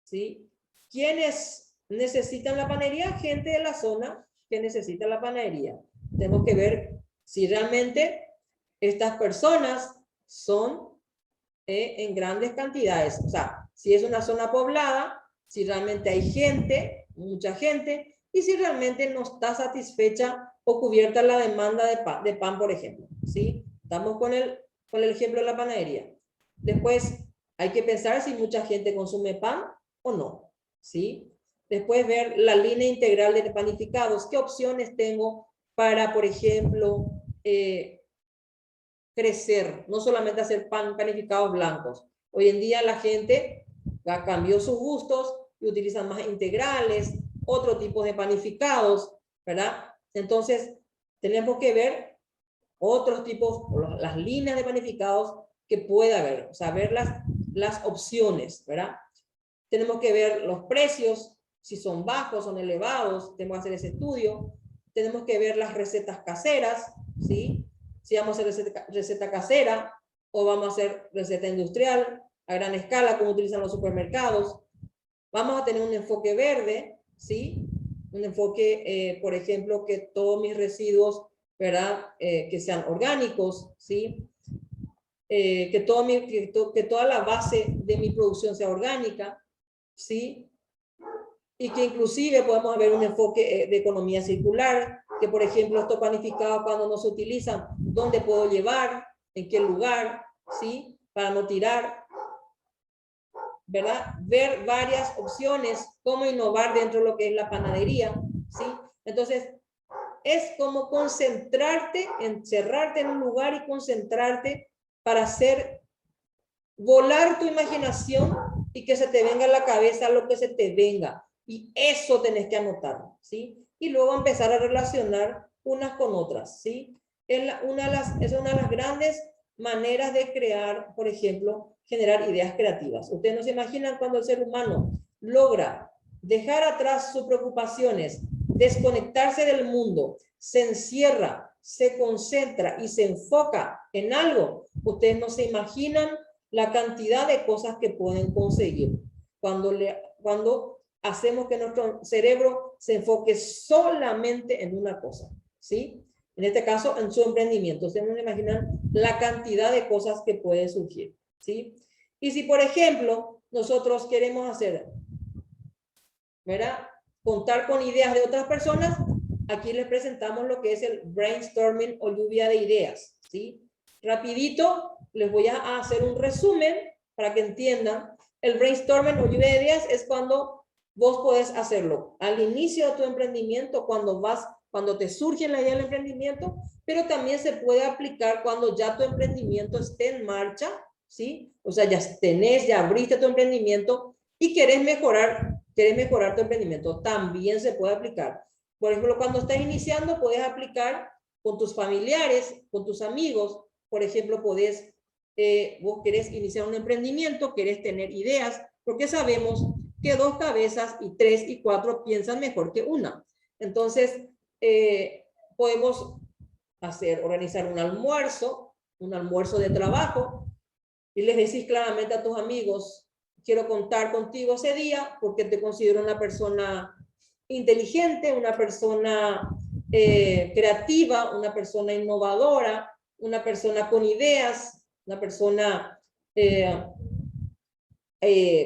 ¿Sí? ¿Quiénes necesitan la panadería? Gente de la zona que necesita la panadería. Tenemos que ver si realmente estas personas son en grandes cantidades. O sea, si es una zona poblada, si realmente hay gente, mucha gente, y si realmente no está satisfecha o cubierta la demanda de pan, por ejemplo. ¿Sí? Estamos con el ejemplo de la panadería. Después, hay que pensar si mucha gente consume pan o no. ¿Sí? Después, ver la línea integral de panificados. ¿Qué opciones tengo para, por ejemplo, crecer, no solamente hacer panificados blancos? Hoy en día la gente cambió sus gustos y utilizan más integrales, otro tipo de panificados, ¿verdad? Entonces, tenemos que ver otros tipos, las líneas de panificados que pueda haber, o sea, ver las opciones, ¿verdad? Tenemos que ver los precios, si son bajos, son elevados, tenemos que hacer ese estudio. Tenemos que ver las recetas caseras, ¿sí? Si vamos a hacer receta casera o vamos a hacer receta industrial a gran escala, como utilizan los supermercados. Vamos a tener un enfoque verde, ¿sí? Un enfoque, por ejemplo, que todos mis residuos, ¿verdad? Que sean orgánicos, ¿sí? Que toda la base de mi producción sea orgánica, ¿sí? Y que inclusive podemos ver un enfoque de economía circular, que por ejemplo estos panificados cuando no se utilizan, ¿dónde puedo llevar? ¿En qué lugar? ¿Sí? Para no tirar, ¿verdad? Ver varias opciones, cómo innovar dentro de lo que es la panadería, ¿sí? Entonces, es como concentrarte, encerrarte en un lugar y concentrarte para hacer volar tu imaginación y que se te venga a la cabeza lo que se te venga. Y eso tenés que anotar, ¿sí? Y luego empezar a relacionar unas con otras, ¿sí? Es una de las grandes maneras de crear, por ejemplo, generar ideas creativas. Ustedes no se imaginan cuando el ser humano logra dejar atrás sus preocupaciones, desconectarse del mundo, se encierra, se concentra y se enfoca en algo. Ustedes no se imaginan la cantidad de cosas que pueden conseguir cuando hacemos que nuestro cerebro se enfoque solamente en una cosa, ¿sí? En este caso, en su emprendimiento. Ustedes no se imaginan la cantidad de cosas que pueden surgir, ¿sí? Y si, por ejemplo, nosotros queremos hacer, ¿verdad? Contar con ideas de otras personas, aquí les presentamos lo que es el brainstorming o lluvia de ideas, ¿sí? Rapidito, les voy a hacer un resumen para que entiendan. El brainstorming o lluvia de ideas es cuando vos podés hacerlo al inicio de tu emprendimiento, cuando te surge la idea del emprendimiento, pero también se puede aplicar cuando ya tu emprendimiento esté en marcha, ¿sí? O sea, ya abriste tu emprendimiento y querés mejorar tu emprendimiento, también se puede aplicar. Por ejemplo, cuando estás iniciando, puedes aplicar con tus familiares, con tus amigos. Por ejemplo, vos querés iniciar un emprendimiento, querés tener ideas, porque sabemos que 2 cabezas y 3 y 4 piensan mejor que una. Entonces, podemos organizar un almuerzo de trabajo, y les decís claramente a tus amigos: quiero contar contigo ese día porque te considero una persona inteligente, una persona creativa, una persona innovadora, una persona con ideas, una persona,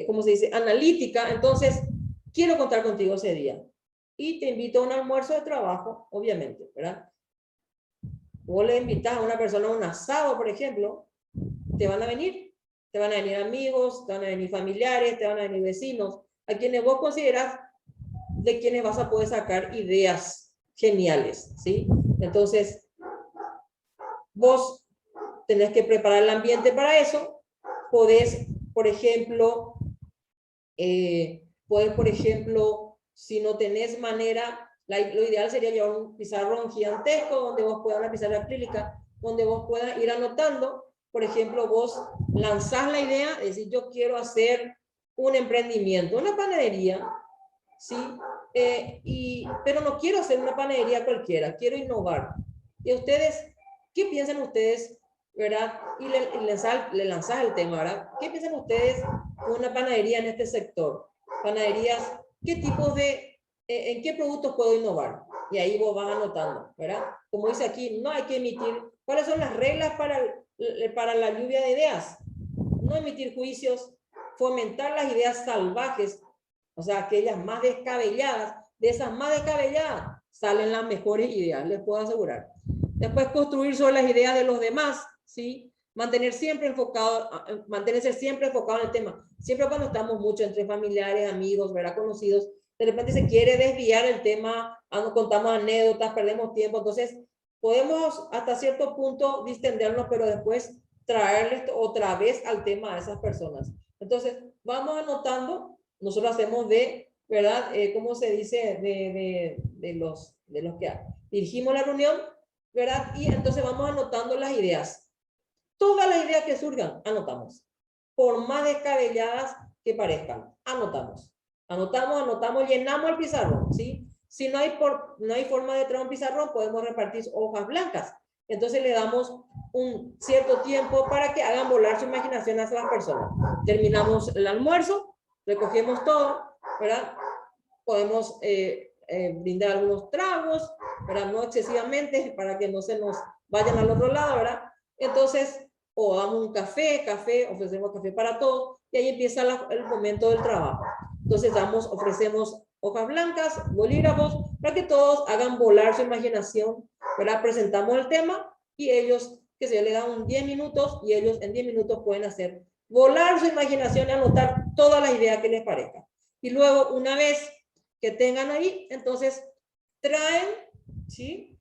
¿cómo se dice?, analítica. Entonces, quiero contar contigo ese día. Y te invito a un almuerzo de trabajo, obviamente, ¿verdad? Vos le invitas a una persona a un asado, por ejemplo, te van a venir amigos, te van a venir familiares, te van a venir vecinos, a quienes vos consideras de quienes vas a poder sacar ideas geniales, ¿sí? Entonces, vos tenés que preparar el ambiente para eso. Podés, por ejemplo, Si no tenés manera, lo ideal sería llevar un pizarrón gigantesco donde vos puedas, una pizarra acrílica, donde vos puedas ir anotando. Por ejemplo, vos lanzás la idea, es decir, yo quiero hacer un emprendimiento, una panadería, ¿sí? Pero no quiero hacer una panadería cualquiera, quiero innovar. ¿Y ustedes, qué piensan ustedes, verdad? Y le lanzás el tema, ¿verdad? ¿Qué piensan ustedes de una panadería en este sector? Panaderías, ¿qué tipos de, en qué productos puedo innovar? Y ahí vos vas anotando, ¿verdad? Como dice aquí, no hay que emitir, ¿cuáles son las reglas para la lluvia de ideas? No emitir juicios, fomentar las ideas salvajes, o sea, aquellas más descabelladas. De esas más descabelladas salen las mejores ideas, les puedo asegurar. Después, construir sobre las ideas de los demás, ¿sí? Mantenerse siempre enfocado en el tema. Siempre cuando estamos mucho entre familiares, amigos, ¿verdad? Conocidos, de repente se quiere desviar el tema, contamos anécdotas, perdemos tiempo, entonces podemos hasta cierto punto distendernos, pero después traerles otra vez al tema a esas personas. Entonces, vamos anotando, nosotros hacemos ¿verdad? ¿Cómo se dice? De los que dirigimos la reunión, ¿verdad? Y entonces vamos anotando las ideas. Todas las ideas que surjan, anotamos. Por más descabelladas que parezcan, anotamos. Anotamos, llenamos el pizarrón, ¿sí? Si no hay forma de traer un pizarrón, podemos repartir hojas blancas. Entonces le damos un cierto tiempo para que hagan volar su imaginación hacia las personas. Terminamos el almuerzo, recogemos todo, ¿verdad? Podemos brindar algunos tragos, ¿verdad? No excesivamente, para que no se nos vayan al otro lado, ¿verdad? Entonces, o damos un café, ofrecemos café para todos, y ahí empieza el momento del trabajo. Entonces ofrecemos hojas blancas, bolígrafos, para que todos hagan volar su imaginación, ¿verdad? Presentamos el tema, y ellos, que se le dan 10 minutos, y ellos en 10 minutos pueden hacer volar su imaginación y anotar todas las ideas que les parezcan. Y luego, una vez que tengan ahí, entonces traen, ¿sí?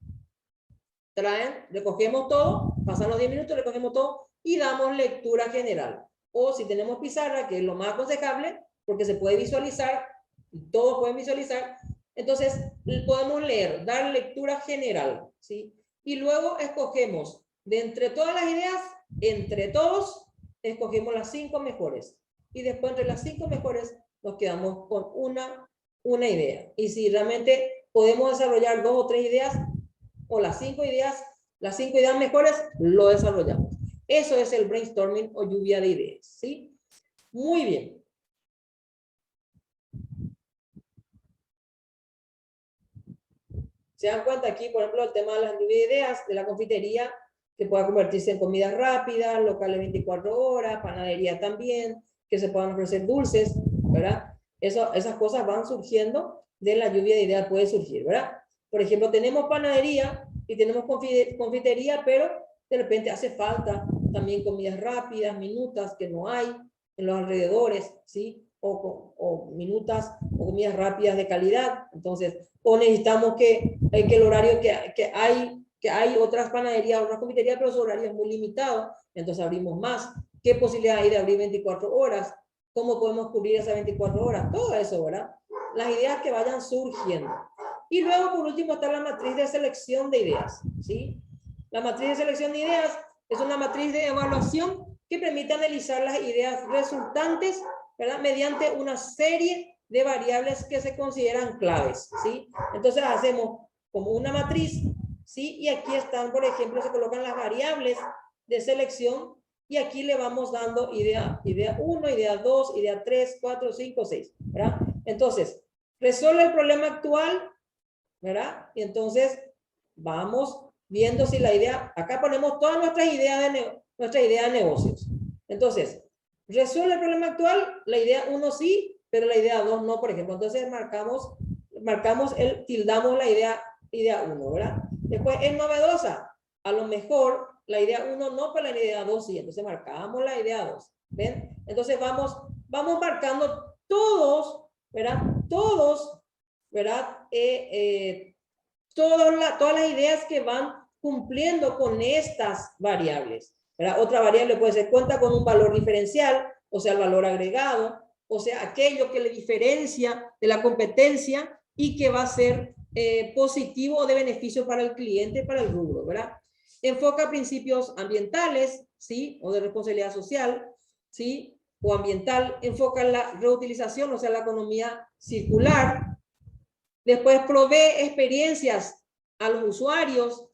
Recogemos todo, pasan los 10 minutos, recogemos todo y damos lectura general. O si tenemos pizarra, que es lo más aconsejable, porque se puede visualizar, y todos pueden visualizar, entonces podemos leer, dar lectura general, ¿sí? Y luego escogemos, de entre todas las ideas, entre todos, escogemos las 5 mejores. Y después entre las 5 mejores nos quedamos con una idea. Y si realmente podemos desarrollar 2 o 3 ideas, o las 5 ideas mejores, lo desarrollamos. Eso es el brainstorming o lluvia de ideas, ¿sí? Muy bien. Se dan cuenta aquí, por ejemplo, el tema de las lluvia de ideas, de la confitería, que pueda convertirse en comidas rápidas, locales 24 horas, panadería también, que se puedan ofrecer dulces, ¿verdad? Esas cosas van surgiendo de la lluvia de ideas, puede surgir, ¿verdad? Por ejemplo, tenemos panadería y tenemos confitería, pero de repente hace falta también comidas rápidas, minutas, que no hay en los alrededores, ¿sí? O minutas o comidas rápidas de calidad. Entonces, o necesitamos que el horario que hay otras panaderías, otras confiterías, pero su horario es muy limitado, entonces abrimos más. ¿Qué posibilidad hay de abrir 24 horas? ¿Cómo podemos cubrir esas 24 horas? Todo eso, ¿verdad? Las ideas que vayan surgiendo. Y luego, por último, está la matriz de selección de ideas, ¿sí? La matriz de selección de ideas es una matriz de evaluación que permite analizar las ideas resultantes, ¿verdad? Mediante una serie de variables que se consideran claves, ¿sí? Entonces hacemos como una matriz, ¿sí? Y aquí están, por ejemplo, se colocan las variables de selección y aquí le vamos dando idea 1, idea 2, idea 3, 4, 5, 6, ¿verdad? Entonces, resuelve el problema actual, ¿verdad? Y entonces vamos viendo si la idea, acá ponemos todas nuestras ideas de negocios. Entonces, resuelve el problema actual, la idea 1 sí, pero la idea 2 no, por ejemplo. Entonces tildamos la idea 1, ¿verdad? Después es novedosa. A lo mejor la idea 1 no, pero la idea 2 sí. Entonces marcamos la idea 2. ¿Ven? Entonces vamos marcando todos, ¿verdad? Todos, ¿verdad? Todas las ideas que van cumpliendo con estas variables, ¿verdad? Otra variable puede ser cuenta con un valor diferencial, o sea, el valor agregado, o sea, aquello que le diferencia de la competencia y que va a ser positivo o de beneficio para el cliente, para el rubro, ¿verdad? Enfoca principios ambientales, ¿sí? O de responsabilidad social, ¿sí? O ambiental. Enfoca la reutilización, o sea, la economía circular. Después provee experiencias a los usuarios.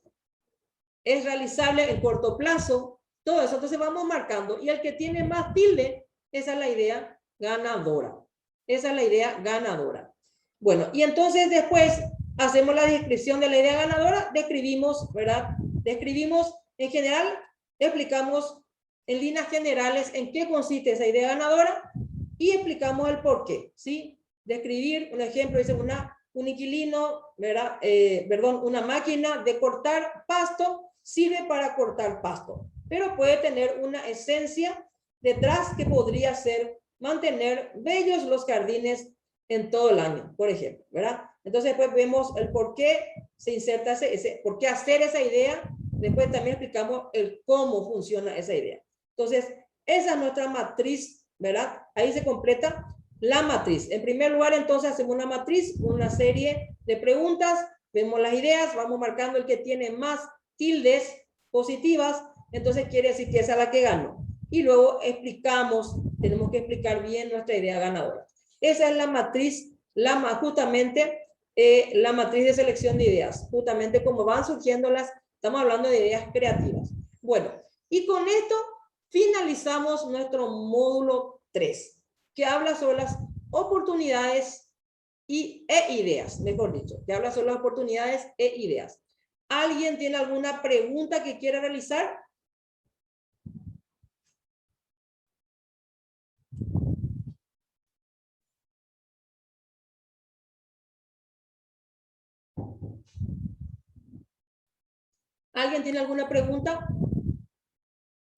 Es realizable en corto plazo. Todo eso, entonces vamos marcando. Y el que tiene más tilde, esa es la idea ganadora. Esa es la idea ganadora. Bueno, y entonces después hacemos la descripción de la idea ganadora, describimos, ¿verdad? Describimos en general, explicamos en líneas generales en qué consiste esa idea ganadora y explicamos el por qué, ¿sí? Describir, un ejemplo, dice un inquilino, ¿verdad? Perdón, una máquina de cortar pasto sirve para cortar pasto, pero puede tener una esencia detrás que podría ser mantener bellos los jardines en todo el año, por ejemplo, ¿verdad? Entonces después vemos el por qué se inserta por qué hacer esa idea, después también explicamos el cómo funciona esa idea. Entonces, esa es nuestra matriz, ¿verdad? Ahí se completa la matriz. En primer lugar, entonces hacemos una matriz, una serie de preguntas, vemos las ideas, vamos marcando el que tiene más tildes positivas, entonces quiere decir que esa es la que ganó. Y luego explicamos, tenemos que explicar bien nuestra idea ganadora. Esa es la matriz, justamente la matriz de selección de ideas, justamente como van surgiendo estamos hablando de ideas creativas. Bueno, y con esto finalizamos nuestro módulo 3, que habla sobre las oportunidades e ideas, mejor dicho, que habla sobre las oportunidades e ideas. ¿Alguien tiene alguna pregunta que quiera realizar? ¿Alguien tiene alguna pregunta?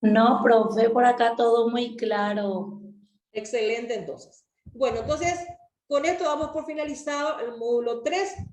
No, profe, por acá todo muy claro. Excelente, entonces. Bueno, entonces, con esto damos por finalizado el módulo 3.